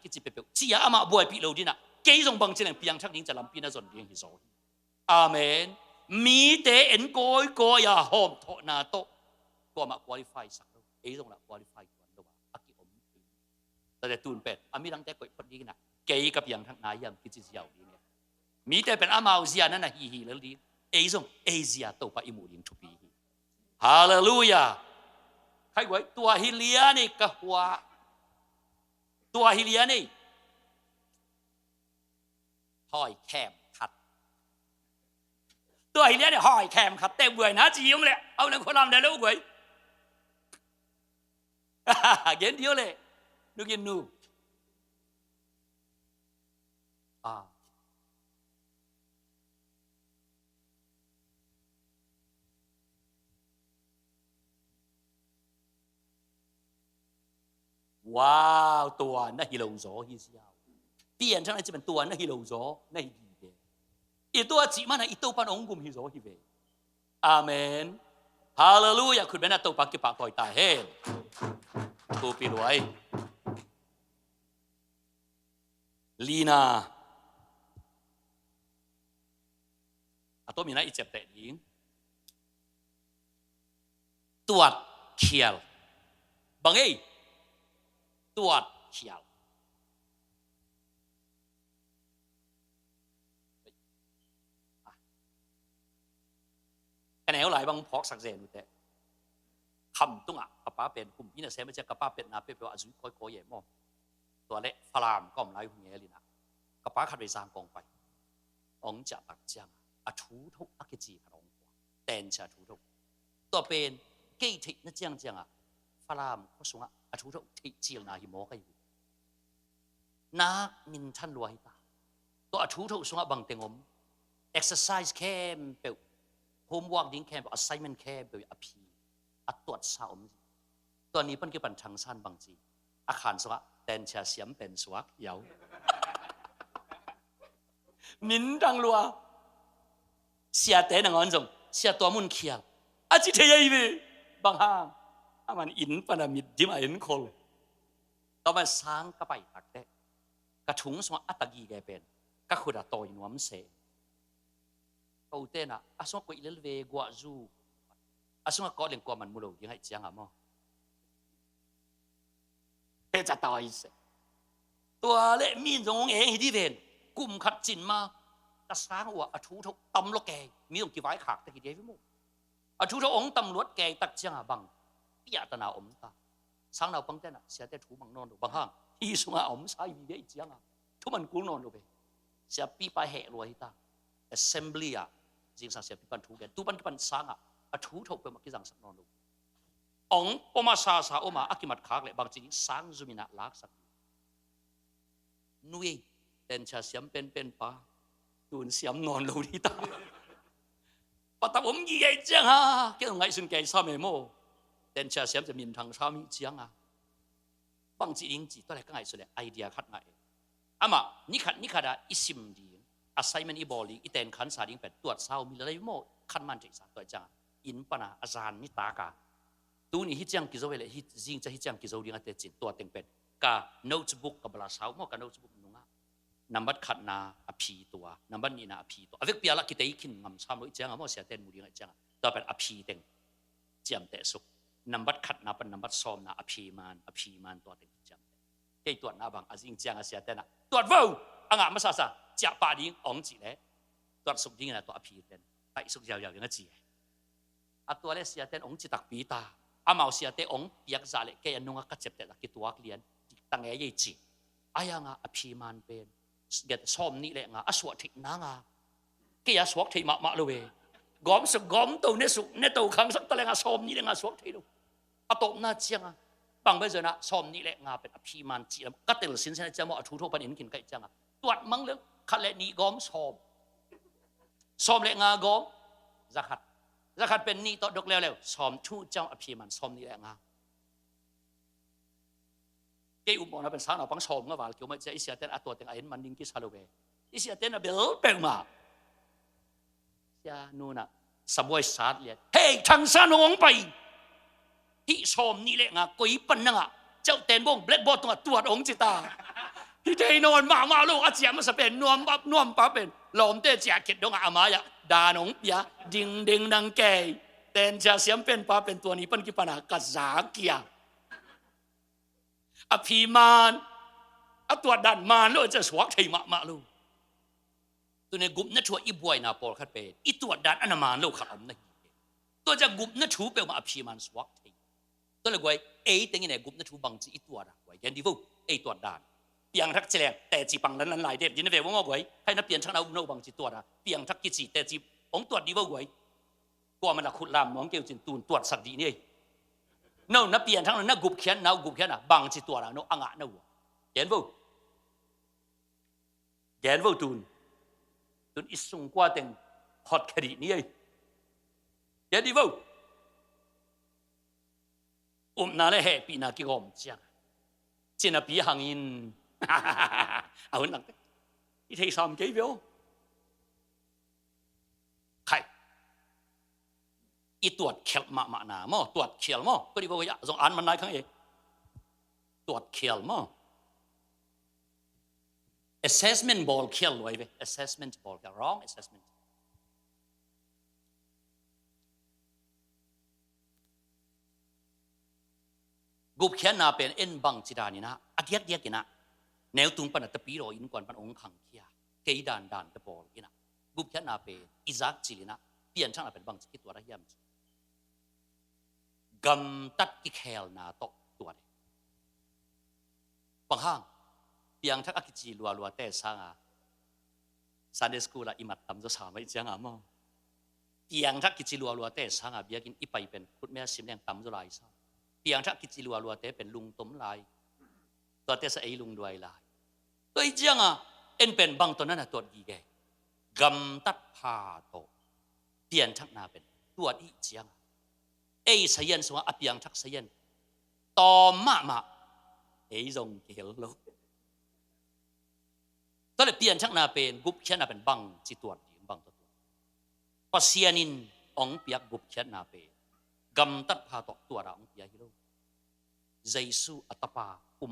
กิจิเปเปจีอามาบวยปีเราดีนะเกยจงบังเจริญเปียงชักนี้จะลำปีน่าสนเรียงฮิโซอาเมนมีแต่เอ็นโกยอย่าหอมโถนาโตก็มาควอลิฟายสักเอ้ยตรงละควอลิฟายก่อนตัวอากิอมแต่ตุนเป็ดอามีดังแต่ก็พอดีนะเกยกับอย่างทั้งนายยังกิจิเสียวดีเนี่ยมีแต่เป็นอามาเซียนั่นนะฮีแล้วดีเอ้ยส่งเอเชียตัวไปอิมูลิงทุปีฮาเลลูยาใครไว้ตัวฮิเลียนี่กะหัวตัวฮิเลียนี่หอยแคมขัดตัวฮิเลียนี่หอยแคมขัดเต็มเบื่อนะจียงเลยเอาหนังคนทำได้แล้วเว้ยเย็นเดียวเลยนึกยินนูว้าวตัวนั่นฮิโลโซฮิเซียวเปลี่ยนทั้งนั้นจะเป็นตัวนั่นฮิโลโซนั่นฮิเดอีตัวจีมันอีตัวปันองกุมฮิโซฮิเวอาเมนฮาเลลูยาคุณเป็นตัวปักกิปากต่อยตาเฮตัวปีรวยลีนาตัวมีน่าอิจฉาแต่ยิงตัวเขียวบางเอ้ตัวเขียวคะแนนหลายบางพอกสักเซนแต่คำตุ้งอ่ะกระป๋าเป็นกลุ่มพี่เนี่ยเซไม่ใช่กระป๋าเป็นนาเป็นว่าอาจุค่อยๆใหญ่หม้อตัวเล็กฟลามก็ไม่ไรหุ่นเงี้ยเลยนะกระป๋าขัดไปสร้างกองไปองจะตักจังอาชูทุกอากิจีขนมแต่นจะชูทุกตัวเป็นเกย์ทินั่นจังอ่ะฟลามก็สูงอ่ะอาชูทุกที่เจียงนาหิมอกันอยู่นักมินทันรวยตาตัวอาชูทุกสูงอ่ะบางเต็งอม exercise แคมเปิล homework ดิ้งแคมเปิล assignment แคมเปิลอภีอัดตรวจสอบตัวนี้เป็นกี่ปัญชังสั้นบางจี อาคารสวะแต่นเชียเสียมเป็นสวะเยานินดังลัวเสียแต่หนังอันจงเสียตัวมุนเขียวอาจิเทียอีเวบางห้างอามันอินปนามิดดิมาอินโคลต่อมาสร้างกระไปตักเตะกระถุงสวะอัตกีแกเป็นก็ขุดตัวอินวมเสเขาเต้นอาสวะกุยเลเวกัวจูอาสวะก็เลี้ยงกัวมันมุโลยังไงเจียงอ่ะมั้งเฮ้จะต่อยเสตัวเล่มีนจงเองที่เป็นกลุ่มขัดจินมากระสร้างว่าอทุทกตำลกแกมีต้องกี่ไว้ขากตะกี้เดียวพี่มุอทุทกองตำรวจแกตักเจียงอ่ะบังพิจารณาอมตาสร้างเราบังเต้นอ่ะเสียแต่ถูบังนอนดูบังห้างที่สุงอ่ะอมใช้วิเดียเจียงอ่ะทุมันกูนอนดูไปเสียปีไปแห่รวยตา assembly อ่ะจริงสังเสียปีปันถูแกตุบันปันสร้างอ่ะอทุทกเป็นมากี่สังสักนอนดูองปมาซาซาอมาอักิมัดขากเลยบางจริงสร้างจุมินาลักสักนุยเต้นชาเสียมเป็นปะดูนเสียมนอนลงที่ตาปะตะผมยี่ไงเจียงฮะแกต้องไงสุนแกซ้ำเอโม่เต้นชาเสียมจะมีทางซ้ำเจียงอ่ะบางจีอิงจีตัวไหนก็ไงสุดเลยไอเดียขัดไงอามานี่ขัดอะอิสิมดี assignment อีบอลีอีเต้นขันสาดิ่งเป็ดตรวจเศร้ามีอะไรโม่ขันมันจีสาตัวจังอินปะนะอาจารย์นี่ตากาตัวนี้ฮิจังกิโซเวลฮิจิงจะฮิจังกิโซดิ่งอัตจิตตัวเต็งเป็ดกาโน้ตบุ๊กกับบลาสาวโม่กับโน้ตบุ๊กนุ่งอ่ะนับบัดขัดนาอภีตัวนับบัดนี่นาอภีตัวเอาเวกปียละกิเตยขินงำซ้ำรู้จังอ่ะโม่เสียเต้นมูดิ่งอ่ะจังตัวเป็นอภีเต็งเจียมเตะสุกนับบัดขัดนาเป็นนับบัดซ้อมนาอภีมันตัวเต็งเจียมเตะตัวนาบังอาจิงจังอ่ะเสียเต้นอ่ะตัวว้าวอ่างอ่ะมาซาซาจับปาดิ่งอ่องจีเล่ตัวสุกดิ่งน่ะตัวอภีเต้นไอ้สุกยาวๆอย่างนั้นจีอ่ะตัวเล่เสียเต้นอ่องจีตักปีตาอามาเสียเต้องอยากจะเล่แกยันนุ่งกัดเจ็บเตะกิตัวเลียนตั้งเงี้ยจีอายังอ่ะอภีมันเป็นเกิดซ้อมนี่แหละงาอสวดทิ้งนางอ่ะแกอย่าสวดทิ้งมาเลยกอมสุกกอมตัวเนี่ยสุกเนี่ยตัวขังสักตะเลงอ่ะซ้อมนี่แหละงาสวดทิ้งดูอ่ะตบหน้าเจียงอ่ะบางเบอร์เจนะซ้อมนี่แหละงาเป็นอภีมันจีก็เตลสินเซนจะมาอทุทุปันอินกินไก่จังอ่ะตรวจมังเรื่องขัดเละนี่กอมซ้อมเละงากอมจะขัดเป็นนี่ต่อดกเร็วซ้อมชูเจ้าอภีมันซ้อมนี่แหละงาแกอุโมงค์เป็นสารเอาปังชมก็ว่าเกี่ยวกับจะอิสระเต้นอัตัวเต็งไอ้มันดิ้งกิสฮาโลเวอิสระเต้นอะเบลเปิงมาเสียนู่นน่ะสบวยสาดเลยเฮ้ยทางสานองไปที่ชมนี่แหละงะกุยปันนังอ่ะเจ้าเต้นบ้งเบล็กบอลตัวองจิตาที่เทนอนมาลูกอาเจียมันจะเป็นนวมปั๊บเป็นลมเตะแจกเก็ดดงอามายะดานงเปียดิงดังแก่เต้นจะเสียมเป็นปั๊บเป็นตัวนี้ปันกิปนากัจจาเกียอภีมานอตัวดันมานแล้วจะสวกไทยมาลูตัวนี้กุบนัทชัวอีบวยนาปอลขัดเป็นอีตัวดันอันมานลูขัดอมนะตัวจะกุบนัทชูเปลมาอภีมานสวกไทยตัวเลยกวยเอเต็งเนี่ยกุบนัทชูบังจีอีตัวละกวยยันดีฟูเอตัวดันเปียงทักเจริญแต่จีปังนั้นหลายเด็ดยินดีเวว่ากวยให้นับเปลี่ยนช่างเอาโนบังจีตัวละเปียงทักกิจีแต่จีองตัวดีว่ากวยกว่ามันละขุดลามมองเกี่ยวจินตูนตรวจสักดีนี่นู่นนับเปลี่ยนทั้งนั้นนักกุบเขียนนักกุบเขียนน่ะบางจิตตัวละนู่นอ่างอ่ะนู่นเห็นบ่ตูนอิสุงกว่าเต็งฮอตแคดีนี่เห็นดีบ่น่าเลยแฮปปี้น่ากี่กอมจังจีน่ะปีหางอินเอาหนักอีเทสามกี่เดียวใครอีตรวจเขียลมาหนามั่ตรวจเขียลมั่ก็ดีกว่าส่งอ่านมันนายครั้งเองตรวจเขียลมั่ assessment ball เขียลไว้เว้ assessment ball ก็ wrong assessment กุบเขียนนาเป็นเอ็นบังจิดานี่นะอัดเดียกกินะแนวตุงปันตะปีรออินกวนปันองขังเขียเกยดานตะบอลกินะกุบเขียนนาเป็นอิซักจิลินะเปลี่ยนช่างเป็นบังจิตัวระยำกำตัดกิเคลนาโตตัวเดบางห้างเปียงทักอักจีลัวเตะสางซันเดย์สคูลอิมัดตำจะสามไว้เจียงอ่ะมั้งเปียงทักกิจีลัวเตะสางเบียกินอีไปเป็นพุทธแม่สิมแดงตำจะลายซะเปียงทักกิจีลัวเตะเป็นลุงต้มลายตัวเตะสะไอลุงด้วยลายตัวอีเจียงเอ็นเป็นบางตัวนั้นตัวดีแกกำตัดพาโตเปลี่ยนทักนาเป็นตัวอีเจียงเอสยันสวะอภิยังทักสยันต่อมา dòng kiểu lâuตัวเลยเปลี่ยนชักนาเป็นกุบเขียนนาเป็นบังจิตตัวดีบังตัวปัสยานินองเปียกกุบเขียนนาเป็นกำตัดพาตัวเราองเปียฮิโลเยซูอัตปา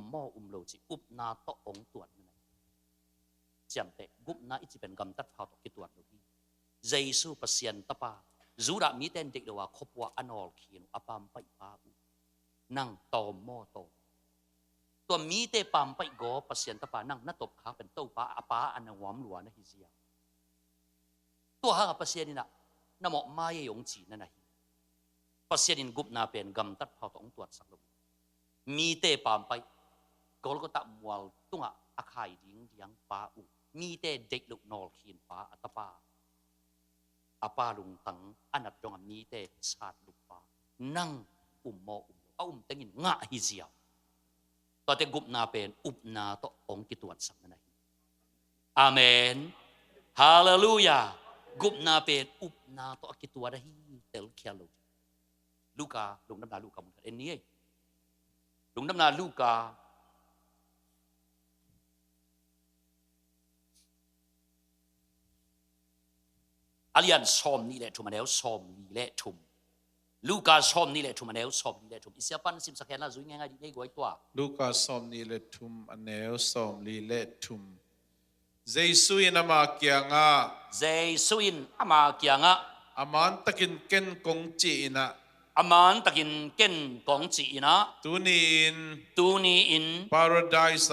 โมโลจิอุบนาโตองตัวนั่นจำเตกุบนาอิจิเป็นกำตัดพาตัวกิตัวเราที่เยซูปัสยันตปาจูระมีเต้นเด็กเดว่าคบว่าอนอลขีนอปามไปปาอุนั่งโตโมโตตัวมีเตปามไปโกปัสยันตปานั่งนัตบขาเป็นเต้าปาอปาอันหวมหลวนะฮิเซียตัวหางปัสยันนี่นะนโมมาเยยงจีนั่นนะปัสยันกุบนาเป็นกำตัดพาตัวองตัวสักลูมีเตปามไปกอลก็ตะมัวตุงะอาคายดิ้งยังปาอุมีเตเด็กลูกนอลขีนปาอัตปาอปาลุงตังอันนับจงมีเตชาดลูกปานั่งโมเอาเต็งินงะฮิเซียต่อเตกุบนาเป็นอุบนาต่อองกิตวดสักนั่นเองอาเมนฮาเลลูยากุบนาเป็นอุบนาต่อกิตวดฮีเตลเคียลูกาลุงน้ำนาลูกามุนเอ็นนี้ลุงน้ำนาลูกาอาลียนซอมนี่แหละทุมาแล้วซอมนี่แหละทุมลูกาซอมนี่แหละทุมาแล้วซอมนี่แหละทุมอิสยาปันสิมสักแค่น่าจุยง่ายๆดีได้กว่าตัวลูกาสอมนี่เลทุมอันเนลสอมลีเลทุมเจสุยนามาเกียงะเจสุอินอามาเกียงะอามันตะกินเก่นกงจีนะอามันตะกินเก่นกองจีนะตูนีอิน paradise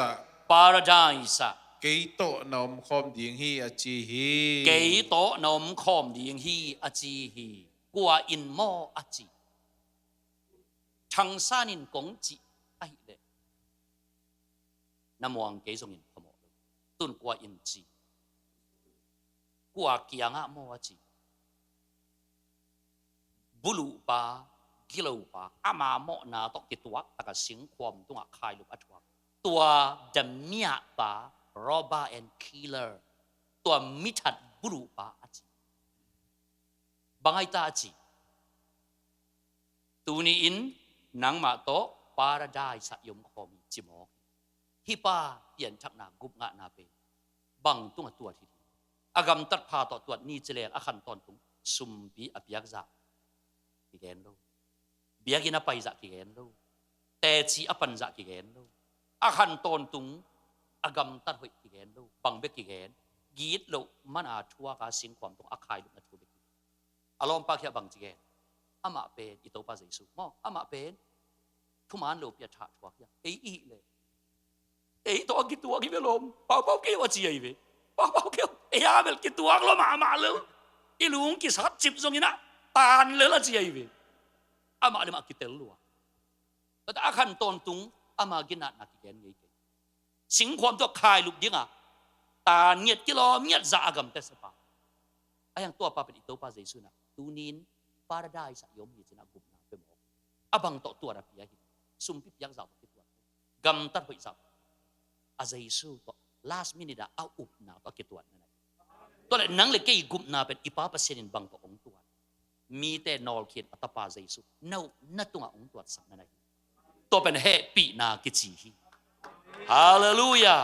เกยโตนอมคอมดิงฮีอาจีฮีเกยโตนอมคอมดิงฮีอาจีฮีกัวอินโมอาจีชังซานินกงจีไอเลนามวงเกยสงินขโมยตุนกัวอินจีกัวเกียงะโมอาจีบุลุปากิโลปาอามาโมนาตกิตัวตะกสิงความตัวคายลุอัตวตัวเดมียปาrobber and killer ตัวมิถัดบุรุปาอาจีบางไอตาอาจีตูนีอินนังมาโตปาราไดส์ยมคอมีจิมอกฮิปาเปลี่ยนชักนากุบงะนาเปบังตัวทีดีอากำตัดพาต่อตัวนี้เจริญอาคันตอนตุงสุมบีอภิยักษะกิเกนโลเบียกินาไปจะกิเกนโลแต่ชีอปันจะกิเกนโลอาคันตอนตุงอากำตัดหอยกิเกนโลบังเบกิเกนกีดโลมันอาทัวกาสิงความตรงอาคายลุนัทัวเบกิอารมณ์ปากเขียบังจิเกนอามาเป็นอิโตปาเจสุมออามาเป็นทุมานโลเปียชาทัวเขียเลยตัวกิตัวกิเวลมเป่าเกี่ยวจีไอเวเป่าเกี่ยวอาเบลกิตัวกลมาเลยอีลุงกิสัดจิบตรงนี้นะตานเลยละจีไอเวอามาเลยมากิเตลลัวแต่อาคันตอนตุงอามากินนักกิเกนไงสิงความตัวคายลุกดิ้งอ่ะตาเงียดกิโลเงียดจะอากำเตสปาไอ้ยังตัวปาเป็นอิโตปาเจสุนะตูนินปาราไดส์ยมยิจนะกุมนะเป็นหมอกอาบังตัวระเบียหิสุมพิบยังจะตัวตัวกำตัดไปสับอาเจสุตัว last minute เอาอุบนาตัวกิตัวนั่นแหละตัวเลยนังเลยเกี่ยกุมนาเป็นอิปาเปเซนินบังตัวองตัวมีแต่นอลเขียนอัตปาเจสุนั่นตัวองตัวสักนั่นแหละตัวเป็นเฮปีนากิจีฮีฮาเลลูยา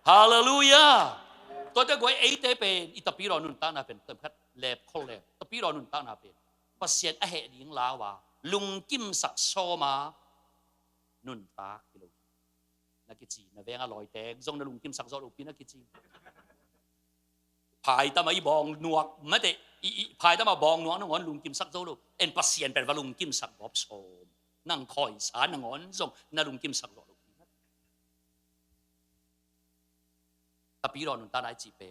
ฮาเลลูยาตัวจะกวยเตเป็นอิตาปีรอนุนตานาเป็นเติมพัดเล็บคอลเล็บตาปีรอนุนตานาเป็นปัสเซียนเฮดิงลาวาลุงกิมสักโซมานุนตากิโลนักกิจีนักเวงอร่อยแตงจงนัลุงกิมสักโซลูปีนักกิจีภายตามาอีบองนวกไม่แต่ภายตามาบองนวกนั่งงอนลุงกิมสักโซลูเอ็นปัสเซียนเป็นว่าลุงกิมสักบอบโซมนั่งคอยสารนั่งงอนจงนัลุงกิมสักโซลูตาปีรอนุนตาได้จีเป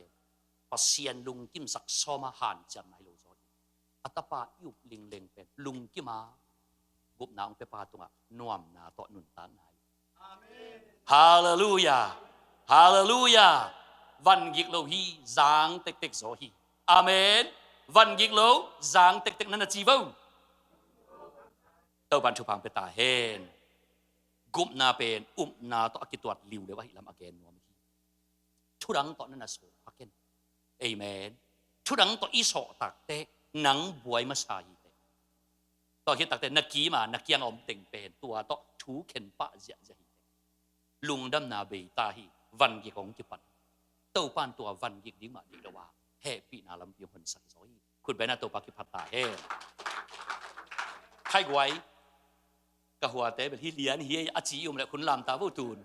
ปัสเซียนลุงกิมสักโซมาหันจากไหนโลจอดอัตปายุบลิงเลงเป็นลุงกิมาบุบนาองเปปาตุงะนวมนาต่อนุนตาไหนฮาเลลูยาฮาเลลูยาวันกิกโลฮีจางเต็กโซฮีอาเมนวันกิกโลจางเต็กนั่นจีวเต้าบันชุพังเปตาเฮนกุบนาเป็นนาต่อกิตวดลิวเดวะฮิลามอเกนนวมทุรังต่อนั่นน่ะโสพักเกนเอเมนทุรังต่ออีโสตักเตหนังบวยมาชายเตต่อคิดตักเตนักกีมานักเกียงอมเต็งเป็นตัวต่อถูเข็นปะเสียใจ ลุงดำนาเบตาฮีวันกิของกิปันเต้าปานตัววันกิดิ้งมาดีละว่าเฮปีนาลำเปียงคนสักซอยคุณไปน่าตัวปากิพัตตาเฮใครไว้กะหัวเตะเป็นที่เลี้ยนเฮียอาจีอยู่แล้วคุณลำตาผู้ตูน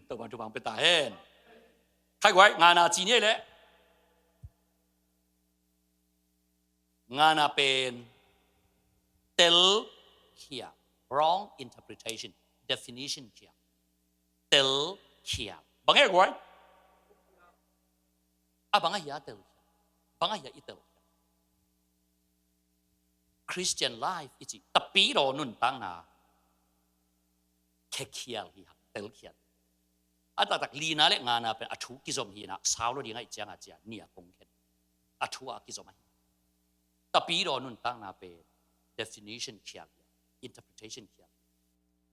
ตัววันทุบังเป็นตาเฮนใครไว้งานอาจีเนี่ยแหละงานอาเป็นเตลเคีย wrong interpretation definition เคียเตลเคียบางอย่างไว้บางอย่างเตลบางอย่างอีเตลChristian life อีจิตปีโรนุนตั้งนาเคียลฮีเตลเคียตักลีนาเล็กงานเป็นอัฐุกิจอมฮีนะสาวเราดีง่ายจังอาจจะเนี่ยคงเห็นอัฐุกิจอมฮีตปีโรนุนตั้งนาเป็น definition เคียล interpretation เคียล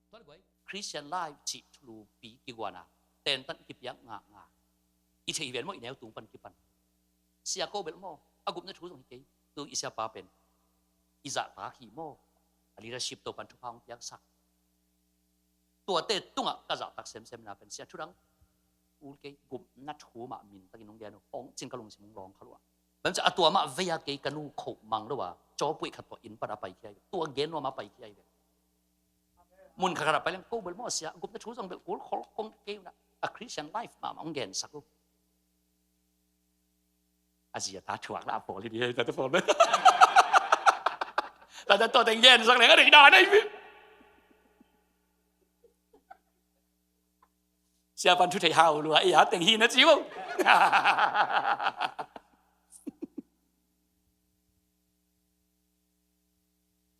ตอนนี้ Christian life จิตรูปีกิวานาเต็นตันกิบยังงาอีเทอีเวนต์มั่วอีแนวตุงปันกิปันเสียโกเบลมั่วอากุมนั่นถูกตรงนี้ตัวอิสยาปาเป็นอิจักตาขีโมleadership ตัวปันทุพังยักษ์สักตัวเตะตุ้งอ่ะก็จะตักเซมนาเป็นเสียชุดังอูเกย์กุมนัดหูมามินตะกินน้องเดียนองจิงกะลงสิมงรองเขาล้วนมันจะตัวมาเวียเกย์กันนูขบมังหรือว่าจอปุยขัดตัวอินปัดไปเคียตัวเกนว่ามาไปเคียเลยมุนขัดไปเรื่องกูเบลมั่วเสียกุมนั่นถูกตรงเบลกูขอคงเกย์นะa Christian life มาองเกนสักกูอาเซียตาถ่วงลาโฟลีดีแต่ตัวโฟเลยแต่ตัวแต่งเย็นสักแหล่งก็ได้ด่าได้พี่เสียปันทุเทหาวรัวไอ้ยาแต่งฮีนะจิ๋ว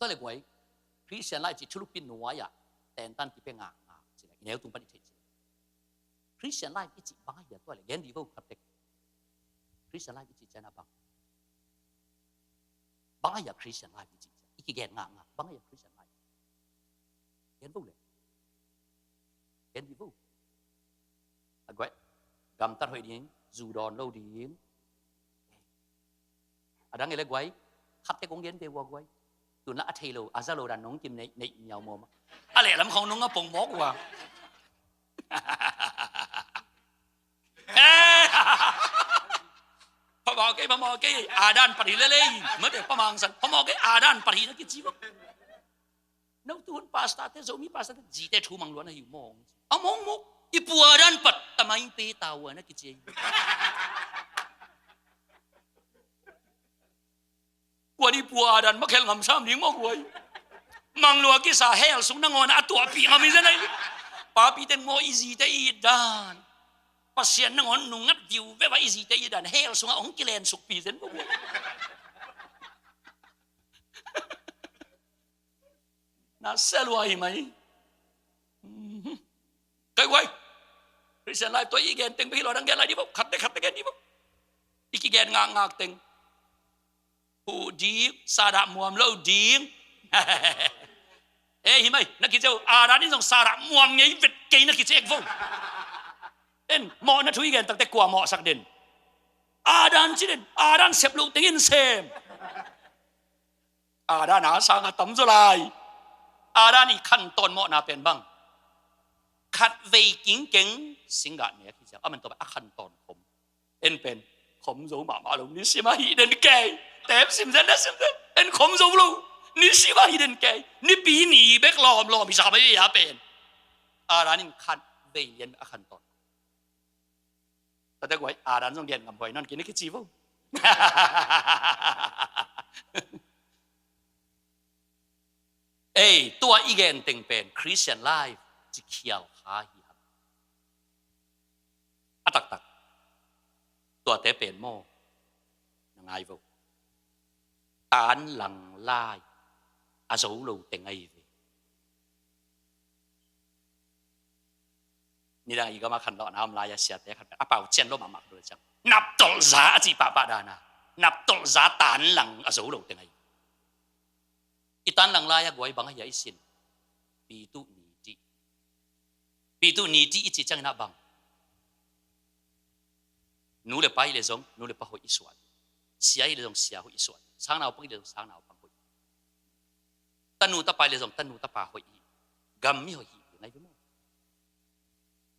ก็เลยไว้คริสเตียนไลฟ์จิตชุลุปินนัวอย่าแต่ตันที่เป็นงาสิแนวตุงปฏิเทศคริสเตียนไลฟ์จิตบ้าอย่าตัวเลยเกนดีว่าขัดเด็กคริสเตียนไลฟ์จิตเจนะบ้าอย่าคริสเตียนไลฟ์จิตอีกแกนงาบ้าอย่าคริสเตียนไลฟ์เกนบุเลยเกนดีบุกวยกำตัดหอยดิ้งจูดอนโลดิ้งดังไงเลยกวยขับเตะกงเย็นเตะวัวกวยตัวน่าเทโลอาซาโลดันน้องกิมในเหนียวมอมอะไรลำของน้องก็ปงบอกว่าพอบอกแกอาดานปฏิเลยเมื่อเด็กประมาณสันพอบอกแกอาดานปฏินักกิจวัตรน้องตุนพาสต้าเตโซมีพาสต้าจีเตทูมังล้วนให้อยู่มองเอามองมุกอีปัวดันปัดทำไมเปตาวนะกิจวัตรกว่าดีปัวดันมาแข่งงำซ้ำดิ้งมากกว่ามังลัวกิสาเฮลสุนังอนอัตัวปีงามิเซนัยป้าปีเต็งโมอีซีเตอีดานปัสเซียนนังอนนุ่งงัดดิวเวว่าอีซีเตอีดานเฮลสุงองกิเลนสุกปีเซนมากกว่าน่าเซลวายไหมไกไว้คริสเตียนไลฟ์ตัวอีแกนเต็งไปที่เราดังแกนอะไรดีบ่ขัดได้แกนดีบ่อีกแกนงาเต็งผู้ดีสาระมัวมเล่าดีเฮ้ยไหมนักกิจเจ้าอารานี่ต้องสาระมัวมไงเวทเกย์นักกิจเอกฟุ้งเอ็นหมอนัททุยแกนตั้งแต่กว่าหมอสักเด่นอาดานชิเด่นอาดานเสพลูกเต็งอินเซมอาดานหาสังตั้มจุลายอาดานี่ขั้นตอนหมอนาเป็นบ้างขัดเวกิ้งเก่งสิงห์เนี่ยที่จะมันตัวขั้นตอนผมเอ็นเป็นผมรู้มาลงนี่สิมาฮีเดนเกย์แต่สิมเซนนะสิมเซนเอ็นผมรู้ลูนี่สิมาฮีเดนเกย์นี่ปีนี้เบกลอมพิชาไม่ยาเป็นอารานี่ขัดเวเรียนขั้นตอนแต่ก็ไว้อารานี่ต้องเรียนกับบ่อยนั่นกินนี่คือจีบตัวอีเกนเต็งเป็นคริสเตียนไลฟ์จิเคียวหาหิฮับตักตัวเตเป็นโมยังไงวะตานหลังลายอาสูลูเต็งไอเวนี่ได้อีกก็มาขันดอกน้ำลายเสียแต่ขันเปล่าเจนโลมาหมักด้วยจังนับตลซาจีปะดานานับตลซาตานหลังอาสูลูเต็งไออีตานหลังลายกวยบังให้ยายสินปีตุนีจีอีจิจังนับบังนูเลไปเลยจงนูเลไปหอยสวนเสียเลยจงเสียหอยสวนสร้างนาวปังเลยจงสร้างนาวปังหอย ตันูตะไปเลยส่งตันูตะปาหอยกัมมิหอยไงพี่มั้ง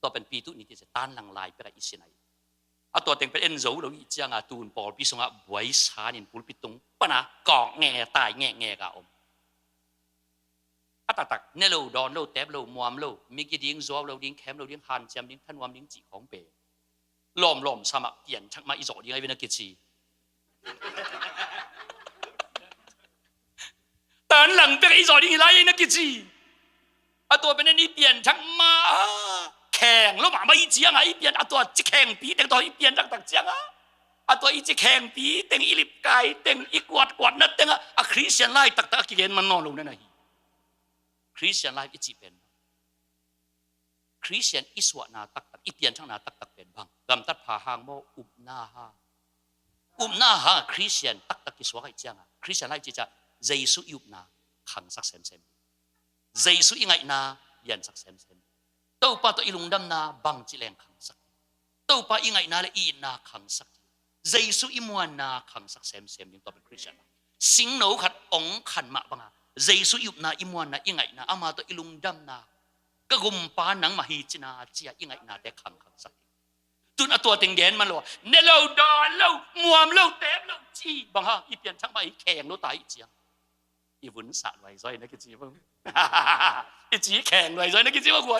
ตัวเป็นปีตุนี่ที่จะต้านหลังลายไปกับอิสไนเอาตัวเต็งเป็นเอ็นโซเราอีจ้างตูนปอลปีสงะบวยสานินปุลปิตุงปะนะกอกแง่ตายแง่กะอมตักเนี่ยเราดอนเราแทบเรามวมเรามีกี่ดิ้งซัวเราดิ้งแคมเราดิ้งฮันแจมดิ้งท่านวามดิ้งจีของเปล้อมสมัครเปลี่ยนชักมาอีโซดิ้งไอ้เวนักกิจตอนหลังเป็นอีโซดิ้งไรนักกิจเอาตัวเป็นนี่เปลี่ยนชักมาแข่งแล้วมาอีเจียงไอ้เปลี่ยนเอาตัวจะแข่งปีแต่ตัวอีเปลี่ยนตักเจียงเอาตัวอีจะแข่งปีแต่งอีลิบไก่แต่งอีกวดนั่นแต่งอะคริสเตียนไล่ตักกิเลนมันนอนลงนั่นไงคริสเตียนไลฟ์อิจิเป็นคริสเตียนอิสวนาตักอีเปียนทั้งนาตักเป็นบังกำตัดพาหางโมอุบนาฮาคริสเตียนตักอิสวะไอ้เจ้าคริสเตียนไลฟ์จิจะเยซูอุบนาขังสักเซมเยซูอิงไงนายันสักเซมเต้าปาตัวอิลุงดำนาบังจิแรงขังสักเต้าปาอิงไงนาเลยอีนาขังสักเยซูอิมวนนาขังสักเซมยิ่งตัวเป็นคริสเตียนสิงโนขัดองขันมาบังเยซูยุบนาอิมวนนาอิงไงนาอามาตัวอิลุงดำนาก็กุมปานังมาฮีจินาเจียอิงไงนาเด็กขังสักตุนอตัวเต็งเดนมันหรอเนเราดอนเรามวมเราเต็มเราจีบังฮะอีเปลี่ยนทั้งมาอีแข่งเราตายอีเจียงอีวุ้นสะไว้ซอยนักจีบ้างอีจีแข่งไว้ซอยนักจีบ้างไว้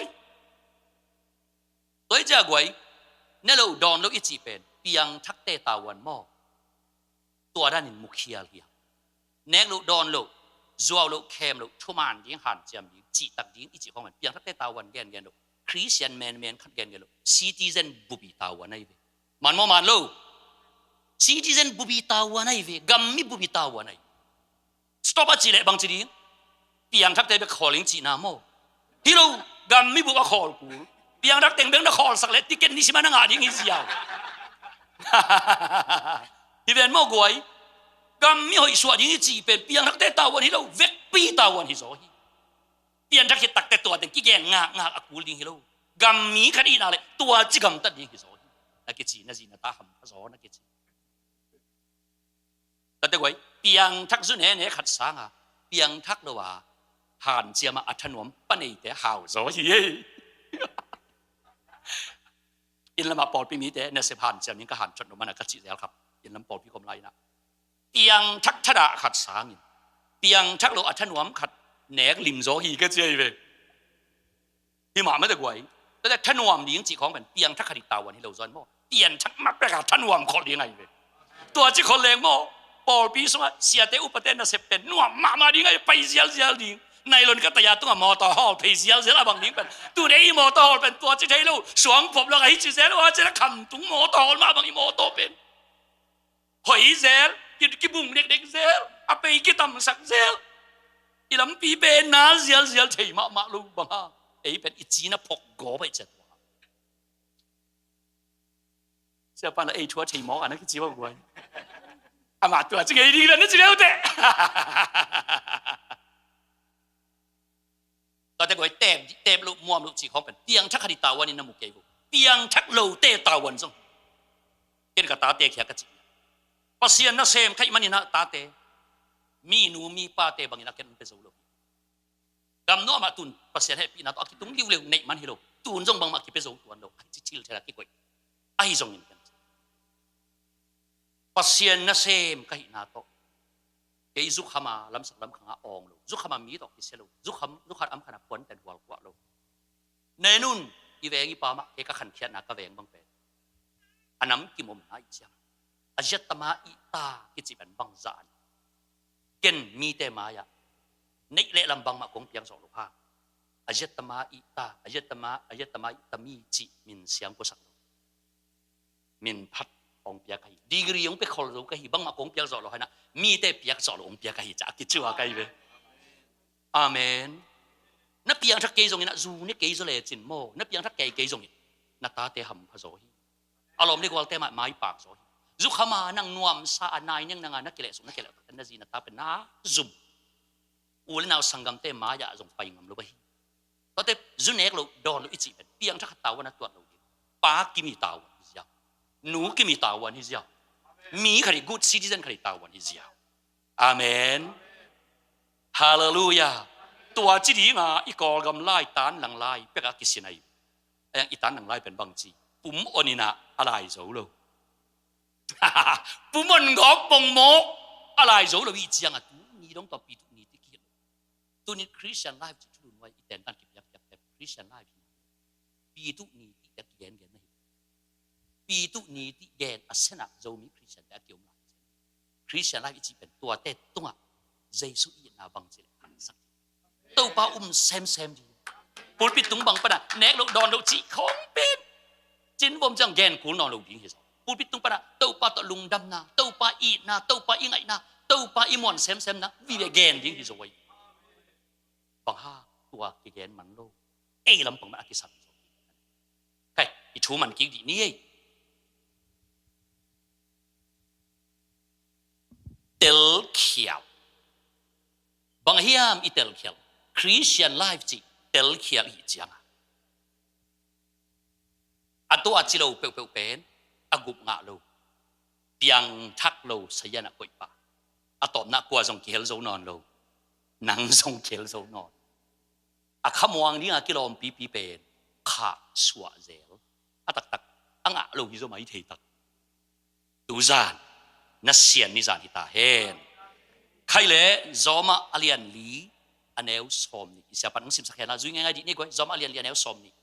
ตัวเจ้าไว้เนเราดอนเราอีจีเป็นเปียงทักเตตาวันหม้อตัวด้านนินมุขเคียเฮียเนกเราดอนเราจัวเราเข้มเราทุ่มานดิ้งหันเจียมดิ้งจีตักดิ้งอีจีของมันเปียงทักเตตาวันแกนเราคริสเตียนแมนขัดแกนเราซิติเซนบุบีตาวันไอเวมันเราซิติเซนบุบีตาวันไอเวกัมมิบุบีตาวันไอสต็อปจีเล่บางจีดิ้งเปียงทักเตไปขอลิงจีนาโมฮิโร่กัมมิบุบะขอกูเปียงทักเตงเบงนักขอสักเล็ดติเกนนิสิมานังอาดิ้งอีเสียวที่เป็นโมกวยกัมมิหอยสวดยิ่งจีเป็นเปียงทักเตตาวันฮิโร่เวกปีตาวันฮิโซฮีเปียงทักเตตักเตตัวเด็กกี่แกงงาอักูลิงฮิโร่กัมมิคดีนาเลยตัวจิกัมตัดยิ่งฮิโซฮีนักกิจนักจีนักตาหำพะโซนักกิจแต่เด็กไว้เปียงทักซุนเนี่ยขัดสางเปียงทักเราว่าหันเจียมาอัฐนวมปนเตหาวโซฮีอินละมาปอดปีมีเตเนี่ยเสพหันเจียมยิ่งก็หันจนมันนักจิแล้วครับอินละปอดพี่คมไรนะเปียงทักทดาขัดสางเปียงทักโลอัฐนวมขัดแหนกลิมโซฮีก็เจียไปที่หมาไม่ได้ไว้แต่ทนวมเลี้ยงจีของเป็นเปียงทักขดิตาวันที่เราซ้อนโม่เปียงทักมักประกาศทนวมขอเลี้ยงไงไปตัวจีคนเลงโม่ปอลปีสงเสียเตอุปเทนน่ะเสพเป็นนวมมาดีไงไปเสียดิ้งในหล่นก็ตยาตัวมอตอฮอลไปเสียละบางดิ้งเป็นตัวนี้มอตอฮอลเป็นตัวจีไทยลูสวงผมแล้วไอ้จีเซลว่าจะละคำตุ้งมอตอฮอลมาบางอีมอตอเป็นหอยเซลกิบุงเด็กเซลอาไปกิตำสักเซลอีลำปีเป็นนาเซลเฉยมาลูบังฮะไอ้เป็นอีจีน่ะพกโกไปเจ็ดตัวเสียปันละไอ้ชัวเฉยหมออันนั้นคือจีว่ากวยอามาตัวจีไอ้ดีแล้วนั่นจีแล้วเด้ก็จะกวยเต็มลูกมัวลูกจีของเป็นเตียงชักขดิตาวันนี้น้ำมุกเกบุเตียงชักโลเตตาวันซงเกินกับตาเตะแค่กระจิปัสเซียนน่ะเซมใครมันนี่นะตาเตมีหนูมีป้าเตบางอย่างกันเป็นสูโลกำนัวมาตุนปัสเซียนให้พี่นาต้องคิดตุ้งริ้วเร็วในมันฮิโลตุนจงบางมาคิดเป็นสูตัวโลไอ้ชิลเท่ากี่กวยไอ้จงนี่กันปัสเซียนน่ะเซมใครนาโตเกี่ยซุกขมาลำสักลำขังอองโลซุกขมามีดอกกิเซโลซุกขอัมขนาดควนแต่หัวกว่าโลในนู่นอีเวงอีปามะเอกขันเขียนนักเวงบางเป็นอันนั้นกิมมนาอีเสียงอาจจะมาอีตากิจิเป็นบางจานเก่นมีแต่มายะในเละลำบางมาคงเพียงสองลูกผ้าอาจจะมาอีตาอาจจะมาตมีจิมินเสียงกุศลมินพัดองเปียกดีกรีองไปขอรู้กันบางมาคงเพียงสองลูกให้นะมีแต่เปียกสองลูกองเปียกจากกิจวัตรกันไปอาเมนนับเปียงทักเกยจงนี่นะจูนี่เกยจะเลยจินโมนับเปียงทักเกยจงนี่นัตตาเตหำพะโซฮีอารมณ์เรียกว่าเตมาไม้ปากโซฮีจุขมานั่งนวมสาอันนายยังนั่งนักเกลสุนักเกลตันนาจีนัตตาเป็นน้าจุ่มอูเลนเอาสังกัมเตมายาจงไปงามลูกไปตอนเตจุนเอกลูดอนลูกอิจิเป็นเปียงทักตาวันนัตัวลูกป้ากิมีตาวันฮิจยาหนูกิมีตาวันฮิจยามีใคร good citizen ใครตาวันฮิจยาอาเมนฮ ฮาเลลูยาตัวจีดีงาอีกอลกำไล่ตานหลังไล่เป็กอากิสินัยยังอีตานหลังไล่เป็นบางจีปุ่มอนินะอะไรโจโลปุ่มอนกอบปงโมอะไรโจโลอีจียงอ่ะตัวนี้ต้องต่อปีตัวนี้ที่เกี่ยวตัวนี้คริสเตียนไลฟ์จะชุนไว้อีแตนตันกิบยักคริสเตียนไลฟ์ปีตัวนี้ที่จะเกี่ยนกันปีตุนี้ที่แกนอาเซนะโจมีคริสเตียนแต่เกี่ยวมาคริสเตียนไลฟ์อีจีเป็นตัวเต็ดตัวเจสุอีนาบังเจเลกันสักตัวป้าเซมดีปุลปิดตุงบังปนะเนกลูกดอนลูกจีของเป็นจินบมจังแกนกูนอนลูกดิ้งเหรอปุลปิดตุงปนะตัวป้าตะลุงดำนะตัวป้าอีนะตัวป้าอีไงนะตัวป้าอีมอนเซมนะวิเวแกนดิ้งเหรอไว้บังฮาตัวแกนมันโลเอ้ลำปังมันอากิสักใครอีชูมันกิ๊กดีนี่เตลเขียวบางเฮียมอีเตลเขียวคริสเตียนไลฟ์จีเตลเขียวอีจังอัตัวจิโลเปลเป็นอากุบงะโลเปียงทักโลสยานะกุยปะอัตอบนักกว่าส่งเขียวโซนอนโลนังส่งเขียวโซนอนอาขมวงนี่อากิโลมปีเป็นขาสวะเซลอัตักอังะโลกิโซมาอีเทตักดูจานนัสเซียนนิจานที่ตาเห็นใครเลยจอมาอเลียนลีอันเอลสอมนี่เสียปันสิบสักแค่นั้นจุยง่ายๆดีนี่ก็จอมาอเลียนลีอันเอลสอมนี่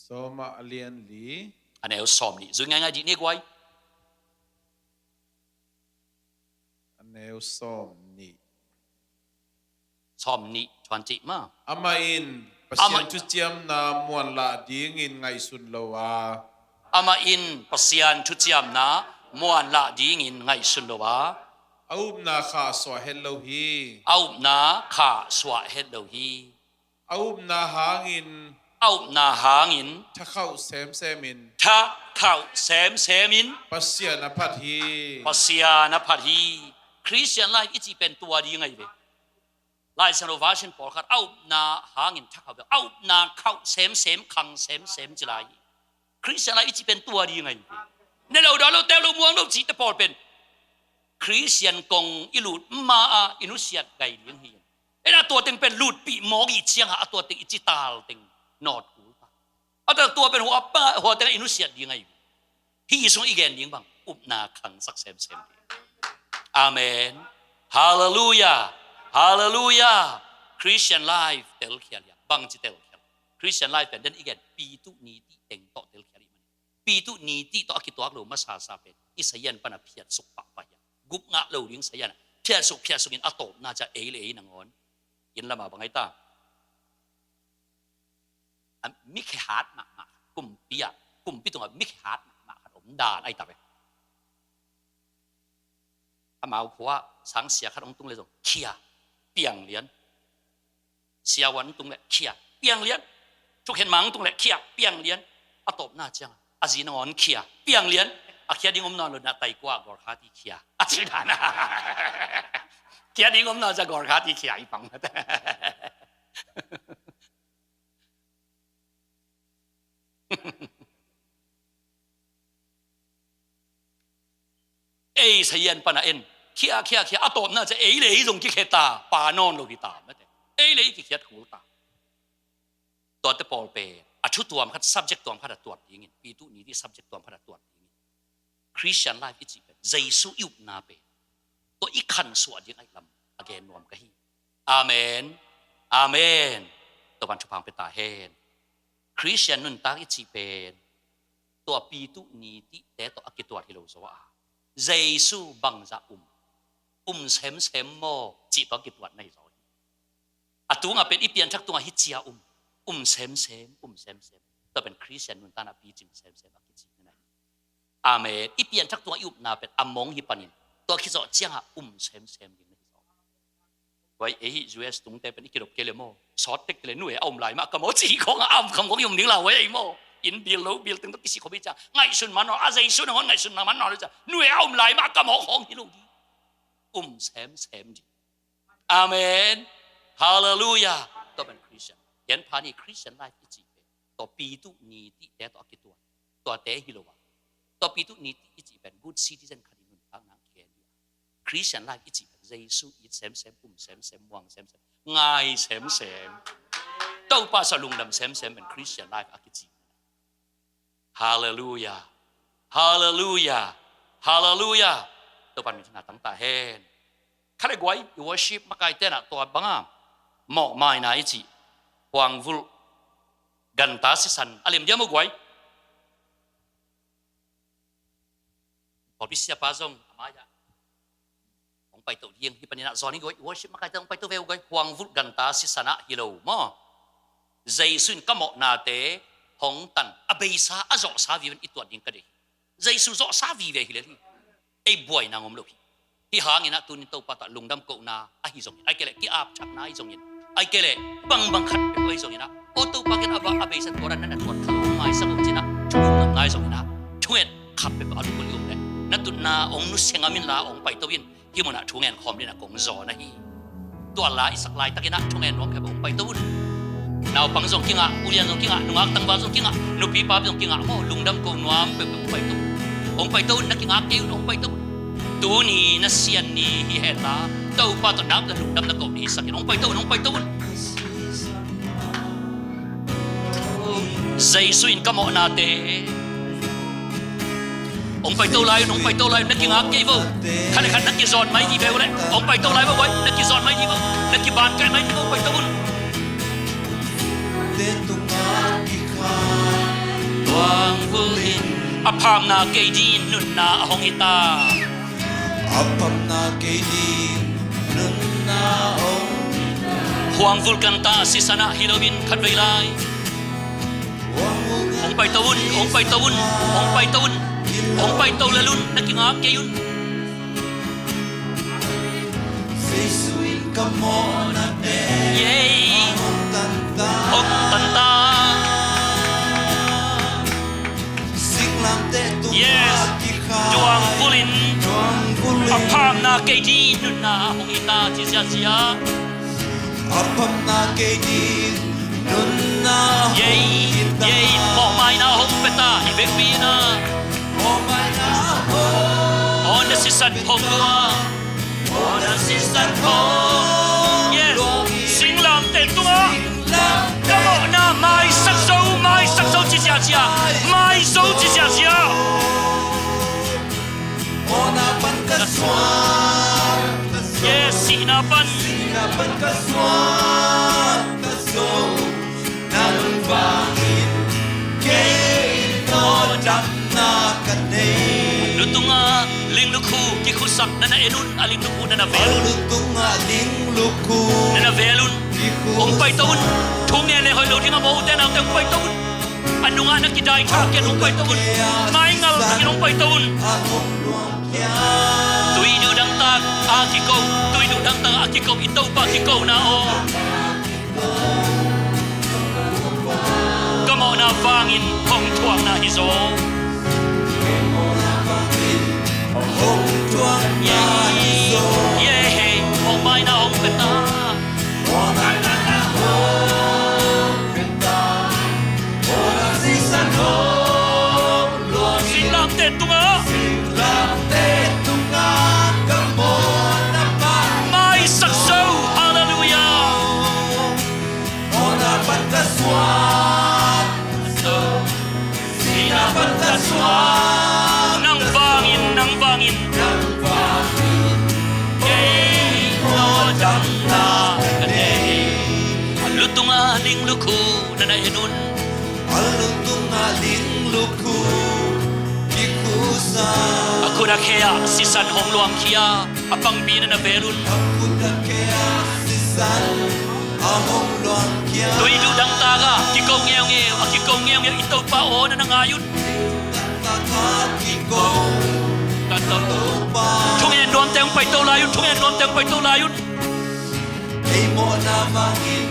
สมาเลียนลีอันเอลสอมนี่จุยง่ายๆดีนี่ก็อันเอลสอมนี่สอมนี่ชวนจิมาอามาอินปัสยันทุเจียมนามวนละดีงินไงสุนโลวาอามาอินปัสยานทุจิยามนามวนละดีงินไงสุนโลวาอาอุบนาข้าสวะเฮลโลฮีเอานาข้าสวะเฮดโลฮีอาอุบนาหางินเอานาหางินถ้าเข้าเซมินถ้าเข้าเซมินปัสยานพัทฮีปัสยานพัทฮีคริสเตียนไลฟ์อีจีเป็นตัวดีไงเว้ไลฟ์สโนวาชินปอลคัดเอานาหางินถ้าเข้าเอานาเข้าเซมคังเซมจิไลคริสเตียนไลฟ์อีจีเป็นตัวดีไงในเราดอเราแต่เรามวงเราจีตปอลเป็นคริสเตียนกงอิลูดมาอินุเซียดไกเลี้ยงเฮียนไอ้น่ะตัวเต็งเป็นลูดปีมองอีเชียงหาตัวเต็งอิจิตาลเต็งนอดกูปะเอาแต่ตัวเป็นหัวเต็งอินุเซียดยังไงที่ส่งอีแกนยังบังอุบนาคังสักเซมอาเมนฮาเลลูยาฮาเลลูยาคริสเตียนไลฟ์เตลเคียร์บังจิเตลเคียร์คริสเตียนไลฟ์เป็นเดินอีแกนปีตุนีที่เต็งต่อเตลเคียร์มันปีตุนีที่ต่อคิดตัวอักโลมาซาเป็นอิสยันปนเพียรสุกปะไปกุบงะเราเลี้ยงสยันเพียรสุกอินอัตโตน่าจะเลยนังอนอินละมาบังไงตามิขฮาร์ดมากุมปีตรงมิขฮาร์ดมาขนมดาไอตาไปอามาหัวสังเสียขนมตรงเลยตรงเขียเปียงเลี้ยนเสียวันตรงเลยเขียเปียงเลี้ยนทุกเห็นมังตรงเลยเขียเปียงเลี้ยนอัตโตน่าจังอาจีนอนเขียเปียงเลี้ยนอาเขียดิ้งอมนอนเลยนะไตกว่ากอร์คาที่เขียอาจีนนะเขียดิ้งอมนอนจะกอร์คาที่เขียอีปังนะเอ้สยันปนะเอ็นเขียอัตโตน่าจะเลยตรงที่เขตาปานอนโลกิตาไม่ได้เลยที่เขียถูตาตัวเตปอลเปอชุตัวมันคัด subject ตัวมันคัดตัวอย่างงี้ปีตุนี้ที่ subject ตัวมันคัดตัวอย่างงี้คริสเตียนไลฟ์อีกจีเป็นเจสุยุบนาเปตัวอีขันสวดยังไงลำ again นวมกะฮีอาเมนตัวมันชุพังเป็นตาเฮนคริสเตียนนุนตาอีกจีเป็นตัวปีตุนี้ที่แต่ตัวอักตัวที่เราสว่าเจสุบังจะเซมโมจีตัวกิตัวในซอยอะตัวงาเป็นอีเปียนชักตัวฮิเจียเซมตัวเป็นคริสเตียนนุนตานาปีจิมเซมอักกิจีนั่นอาเมนอีเปียนชักตัวยุบนาเป็นอมงฮิปานินตัวคิดว่าเจียงอะเซมยังไม่ซอยไว้ยูเอสตรงแต่เป็นอีกิโลเกลโมซอสเต็กเลยนุ่ยเอาไหลมากกะโมจีของคำของยมดิ้งเราไว้ไอ้โมอินบิลตึงตัวกิสิเขาพิจารไงสุนมันเนาะอาเจสุนไงสุนมันเนาะเลยจ้ะนุ่ยเอาไหลมากกะโมของฮิโลดีเซมดีอาเมนฮาเลลูยาตัวเป็นคริสเตียนเห็นพานี่คริสเตียนไลฟ์ที่จีเป็นตัวปีตุนีที่แต่ตัวกิตัวเตฮิโลวะ ตัวปีตุนี้อีจีเป็น good citizen คันนุนทางนังเขียนChristian life อีจีเป็นเยซูอีเซมวังเซมง่ายเซมตัวป้าสลุงดำเซมเป็น Christian life อากิจีHallelujah Hallelujah Hallelujah ตัวปันมีขนาดตั้งแต่เห็นข้าได้กวย worship มาไกลเต้นตัวบังอ่ะเหมาะไม่น่าอีจีวางวุลกันตาสิสันอะไรมันเยอะมากกว่าพอพิเศษป้าจงอามาจ้ะองไปตัวเลี้ยงที่ปนินาจอนี่กวยว่าชิมมาใครต้องไปตัวเวลกวยหวังวุดกันตาสิสันอะฮิโลมั้งใจสุนก็เหมาะนาเตะหงตันอเบยซาอจอซาวิวันอีตัวดิ้งกันเลยใจสุจอซาวิเวฮิเลที่ไอ้บวยนางอมลูกที่หางินะตุนิโตปะตะลุงดำโกนาอะฮิจงไอ้เกล็ดที่อาบชักนาฮิจงยินไอ้เกล็ดบังขัดไปไอ้จงยินะโอตุปะกันอเบยสันตัวนั้นตัวขลุ่มไม้สังจินะชุ่มน้ำนายจงยินะช่วยขับไปอาลุกลุกเลยนัดตุนาองนุเซงามินลาองไปตัววินที่มันช่วงเงินคอมนี่นะกงจอนะฮีตัวลาอิสักลายตะกินะช่วงเงินน้องแค่องไปตัววินนาวปังจงกิงะอุเรียนจงกิงะนุ่งอักตังบาจงกิงะนุปีปาจงกิงะโมลุงดำกงนวมไปองไปตัวองไปตัวนักกิงะเกี่ยวองไปตัวตัวนี้นัสเซียนนี่ฮิเฮตาตัวปาตัวนับลุงดำนักกงนี่สักองไปตัวองไปตัวใจสุนก็เหมาะนาเตองไปตัวลายนักกิงอักกี่วูขันนักกิจอนไม่ดีเบลเลยองไปตัวลายว่าไว้นักกิจอนไม่ดีวูนักกิบานแกไม่ดีวูไปตัววางวุลินอภามนาเกดีนุนนาหงอิตาอภามนาเกดีนุนนาหงหวงวุลกันตาสิสนาฮิโลวินขัดเวลาองไปตัวองไปตัวองไปตัวองไปตัวละลุนนักกิงอักเกยุนSesuin kamo na de Hong tan ta Singlam te tu Yes Juang pulin Apam na kay di nun na hong ita jisya siya Apam na kay di nun na hong ita Yay Mo mai na hong peta Ibek pi na Mo mai na hong On na si san hong lua On na si san hong Yes Singlam te tu nga Kamo na mai sak sâu jisya siya Mai sâu jisya siya Ona pan kaswan Yes sinapan kaswan kaso Nalun bangin Kay no jam na kanay Lutunga ling lukhu ki khusak na na enun aling lukhu na na velun Lutunga ling lukhu na na velun ong pai taun thung ne le hoi lo dinga mo te na teng pai taun anu nga na kidai tha ke ong pai taun mai ngal ki ong pai taun tui du dang tak a ki ko tui du dang tak a ki ko itau pa ki ko na o kamo na vangin hong thuang na hizo Hong tuang na hizo yeah oh mai na hong peta Ona na hong peta Ona sisan hong luang silang te tunga Silang te tunga kamo na pa mai sakso hallelujah Ona pataswan Sina pataswan nang vangin Nang bangin hey no dam na kane lutunga ling lukhu na na enun Alutung aling luku Ikusa ako na kaya si san hong luang kia apang bina na velun Aku na kaya sisan Ahong luang kya tui du dang taga kikaw ngeo itaw pa o na nangayon Takakiko kataw Pa Chungen nuam teng pai to layun Ay mo na mangin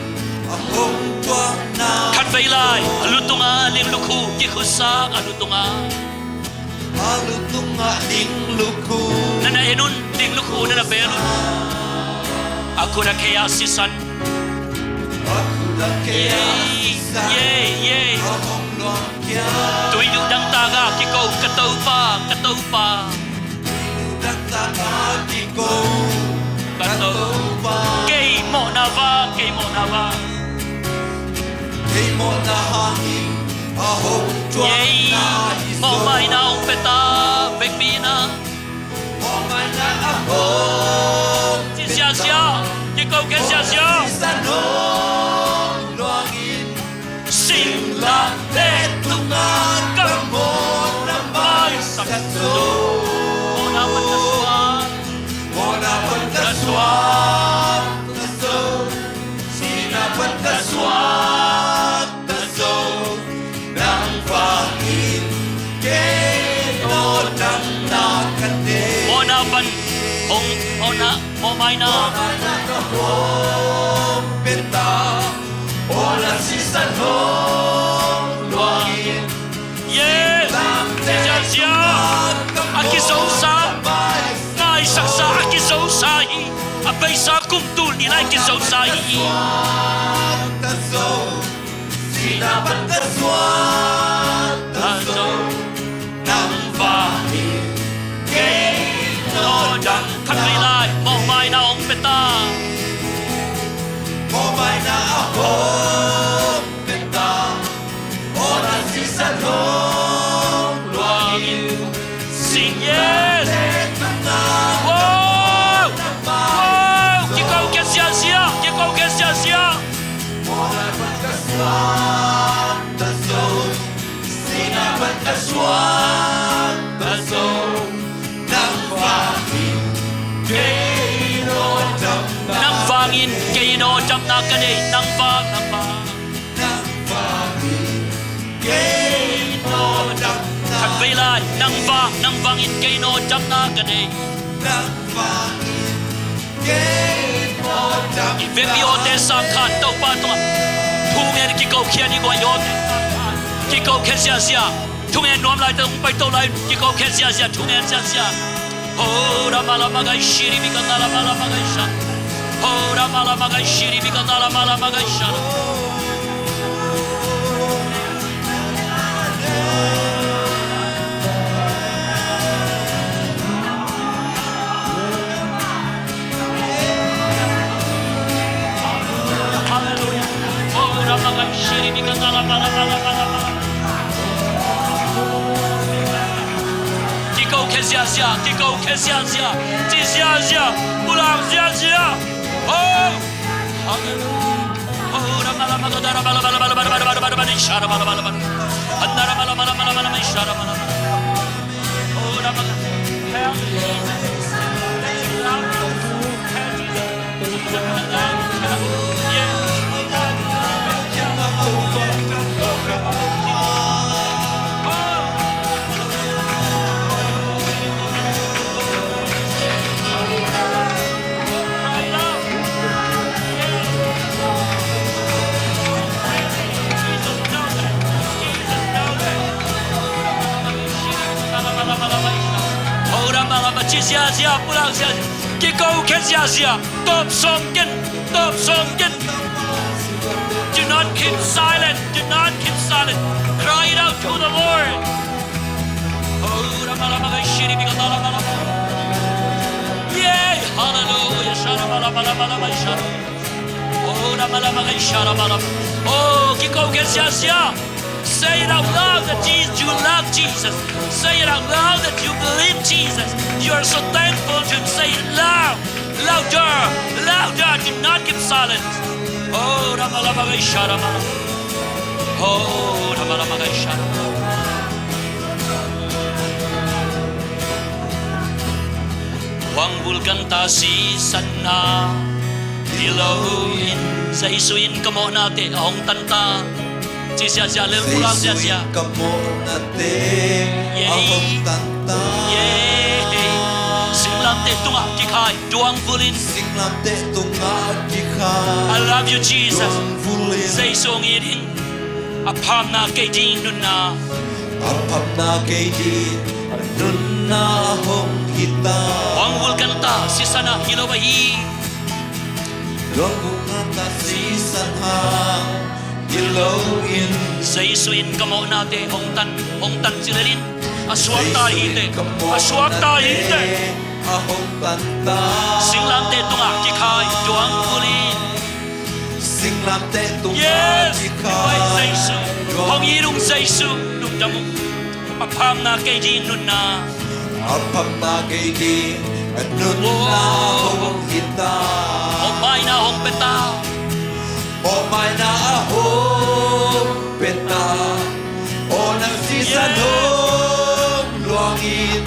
Ahong tuang na khat vei lai alutunga ling lukhu ki khusak alutunga Alutung aling luku na na enun ling lukhu na na velun ako na kaya si san Aku na kaya sisan yay Ahong loang kia tui du dang ta ga ki ko ka tau pa đắc ta ta ki cô ka tau ba ke mo na va hey mo na hangi a ho chuan ye na mo mai na ong pe ta vek bi na mo mai na a ho chi sia ki ko ke sia sa no loang in sing la te tu na ka mo na mai sa so mo na man ka swa mo na pan ka swan ka so sina pan ka swan ka so nang fa in ke no nang na ka te mo na ban ong mo mai na peta ola si san ho loang in ye sia aki so sa nai sak sa aki so sa hi a pai sa kum tu ni lai ki so sa hi ta so sina pan ka swan ta so nang fa in ke no nang khat mai lai mo mai na ong peta mo mai na a ho peta ola si san ho loang in sing yes wow ki ko ke sia ola pan ka swan ta so sina pan ka swan ta so nang fa in ke no nang vangin ke no jam na ka nei nang va nang fa in ke no khat mai lai nang vangin ke no jam na ka nei nang fa in ke no i ve bi o te sa khan to pa to thu nge ki ko khia ni bo yo ki ko ke sia thu nge nom lai to pai to lai ki ko ke sia thu nge sia ho ra mala ma ga shiri bi ka la mala ma ga sha ho ra mala ma ga shiri bi ka la mala ma ga sha hallelujah ho ra ma ga shiri bi ka la mala Kiko kezia, tia pulang sia. Oh, oh, ramala magadara bala ishara bala. Andara bala ishara bala. Oh, ramala. Sia pulang sia kiko kezia top songkin do not keep silent cry it out to the Lord oh ramala maga shiri bigatala mala yay hallelujah shara mala shara oh ramala maga shara mala oh kiko kezia say it out loud that Jesus, you love Jesus. Say it out loud that you believe Jesus. You are so thankful to Him. Say it loud, louder. Do not keep silent. Oh, Ramalamagai Sharamala. Oh, Ramalamagai Sharamala. Huang bulganta si sana dilawin sa isuin kamo nate ong tanta. Sia lel pulang sia. Kamu nate ahong tanta. Singlam te tunga kikai duang fulin. Singlam te tunga kikai. I love you Jesus. Duang fulin. Say song irin. Apam na kay din nun na. Apam na kay din nun na ahong kita. Wang vulkanta si sana hilawahi. Duang vulkanta si sanhang Kilawin Sa isuin kamo nate hongtan silalin aswakta hite Ahong tanta singlam te tunga kikai tuang kulin Singlam te tung yes wai saisu hong irung saisu nung damu papam na kay jing nun na Apam na kay di Anun na hong hita Omay na hong peta O may na ahong peta O nang sisanong luangin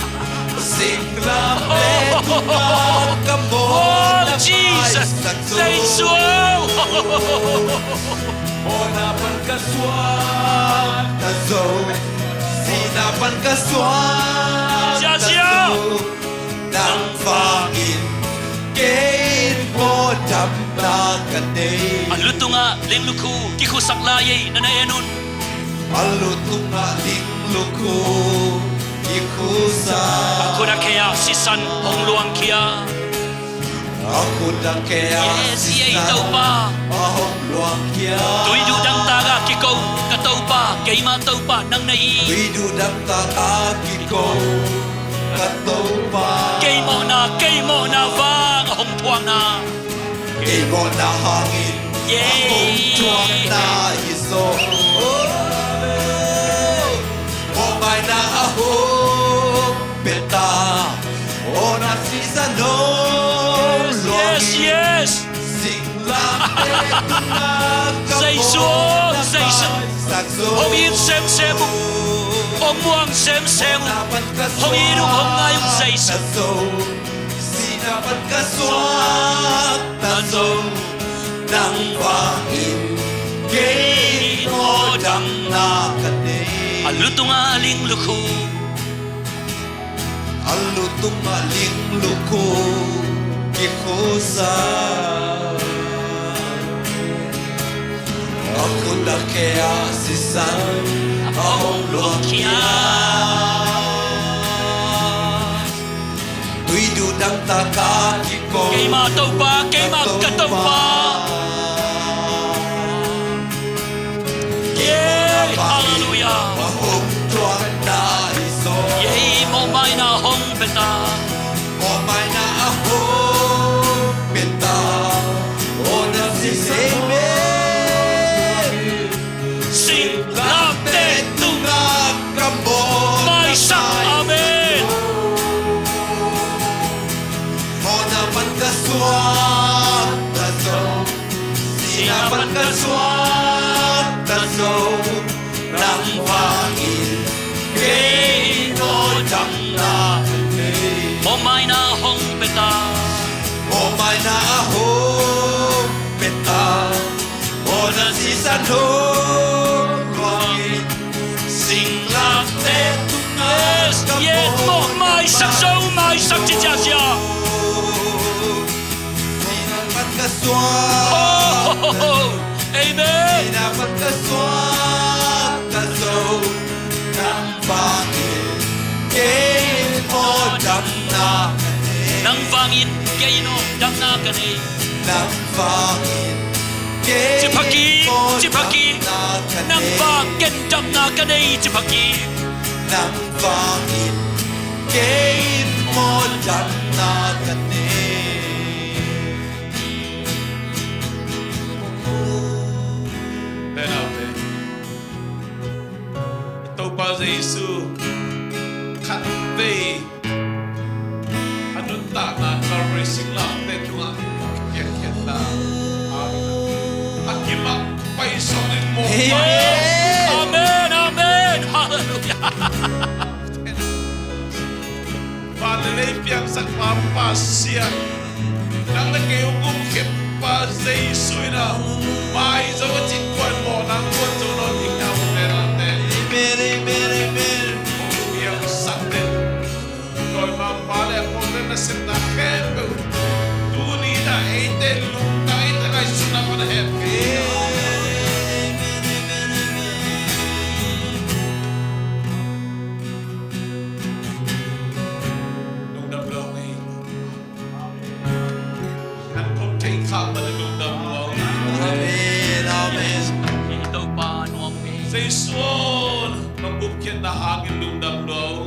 Singlam te tunga kamo Oh na Jesus paisakso saisu O napan kaswag tazo Sinapan kaswag Siya, tazo siya. Nang fangin Kain mo dam na kanay Aluto nga lingluku kikusak layay na naenun Aluto nga lingluko Ikusa ako na kaya sisan hong luang kia Ako na kaya yes yay tau pa Ahong luang kya Tuy dudang taga kikaw kataw pa kay mataw pa nang nai Widudang taaki ko Katopa kay mo na vang hong tuang na Kay mo na hangin Yay! Akong tuwang na iso O may na ahong beta O nasisanong yes luangin yes Singlang etunag Saiso, saiso. hong in sem sem hong muang sem sem hong irong hong ngayong saiso Sinapat kaswag taso Nang wangin Kinodang na kanay aluto nga lingluku Alutong maling luko Kikusa Ako na kaya sisan Ahong luang kia Tuy dudang takaki ko kay mataw pa kay magkataw pa yay hallelujah Mahong tuwang na iso yay mo may na hong beta O may na ahong benta O nasisime sing late Tungag kamo may sang amen O naman kaswag taso Sinapan kaswag taso Nang wangin Kinodang na mo may na hong beta O may na ahong beta O nasisanong luangin Singlang te tungag yes yes mo may sang chichasya Sinapan kaswag oh amen Sinapan kaswag taso Nang bangin Kinodang na nang vangin kay no dang na kanay Nang bangin Chipaki nang vangin dang na kanay chipaki Nang bangin Kinodang na Benabe. Ito pa sa Isu. Katbe. Anong na ka-racing lang. Ito nga. Kiyakyan na. Akimak pa isonin mo. amen amen hallelujah Palilay piyang sa kapasyan. Nang nagkayugong kipa sa Isu na. May sa kachikwan mo. Nang kutunon ikaw merate. Yang sakit. Kau mapalay ako na nasita kempe. Tuni na ite lukta ite kay sunang ko na hepe. Nung damlaw ngayon. Ang kong take up na nung damlaw. Amen, amen. ito Ison, mabukyan na hangin lumdamlaw.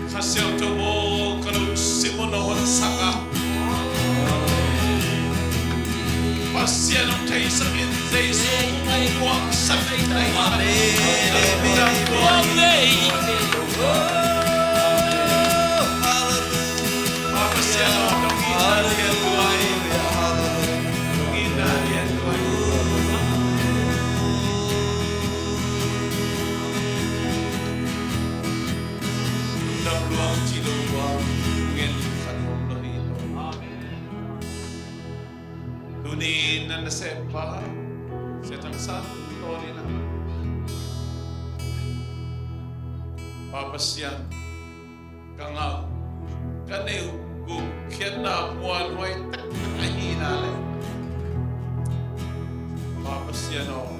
Kasyaw to mo, kalusin mo na wansaka. Pasyan ang tayo sa kinzay, sumuwag sa may Tunin na nasepa sa tangsa, tori na. Papasyan, kangag, kanayo, gukyan na muan, way takahina. Papasyan o,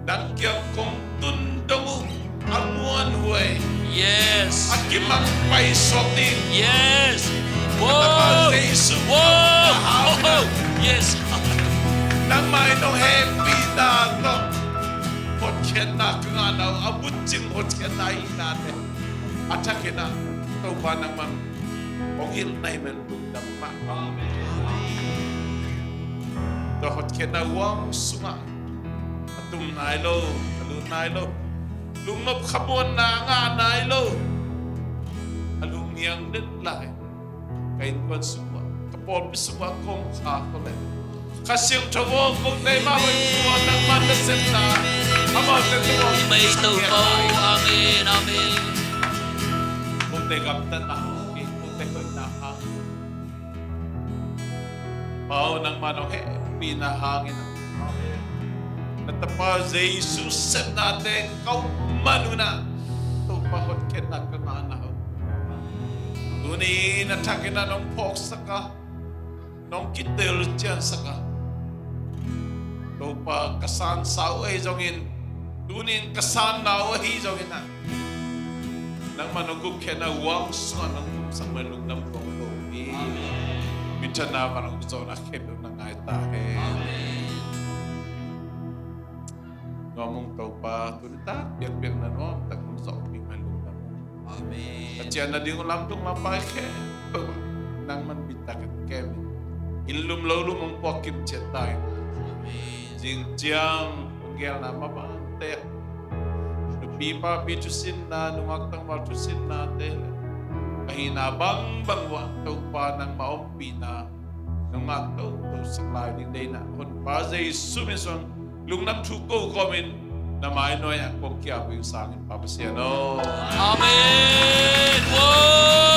dakyang kong tundamo, amuan way, Yes. akimang paisotin, Yes. Whoa. Tapos Whoa. Yes. nang may nung happy na ito. Hotken na kunganaw, abutsing hotken na natin. At sakin na, ito ba naman, ongil na iman bundama. Ito hotken na wang sunga. Atum na ilo, alun na ilo. Lungop kabuan na nga na ilo. Alung niyang nilay. Kain kuan semua, kapol semua kong kakole. Kasyong tawo kong tayo mahuikuan ng mandasip na amaw tayo. May tao. Amen. Amen. Kung tayo kaptan na, kung tayo na ang pao ng manong pinahangin. Natapa sa Jesus sa natin, kau manuna. Ito pahot kena kemanaw. Dunin at akin na nung poksa ka, nung kitil dyan sa ka. Ito pa kasan sa uay zongin, dunin kasan na uay zongin na. Nang manugog kaya na wang sa nang sa malung ng panglobi. Minsan na parang gusto na kilo na nga itahe. Ngomong tau pa, tulita, biar na no, takong sa upi malung na mo. Amen. At siya na din ulam itong mapay ke. Nang man bitakat kemi. Ilum-lulu mong pokim siya tayo. Jing-jang, punggel na mabante. Nupipa, bitusin na, numagtang matusin natin. Kahinabang bangwa, tau pa ng maumpi na. Numagtaw, tau sa klaring day na. Kung pa sa'y sumison, lungnam tuko komin, na mainoy ang kong kiyapo yung sangin papasyan. Oh. Amen. Whoa.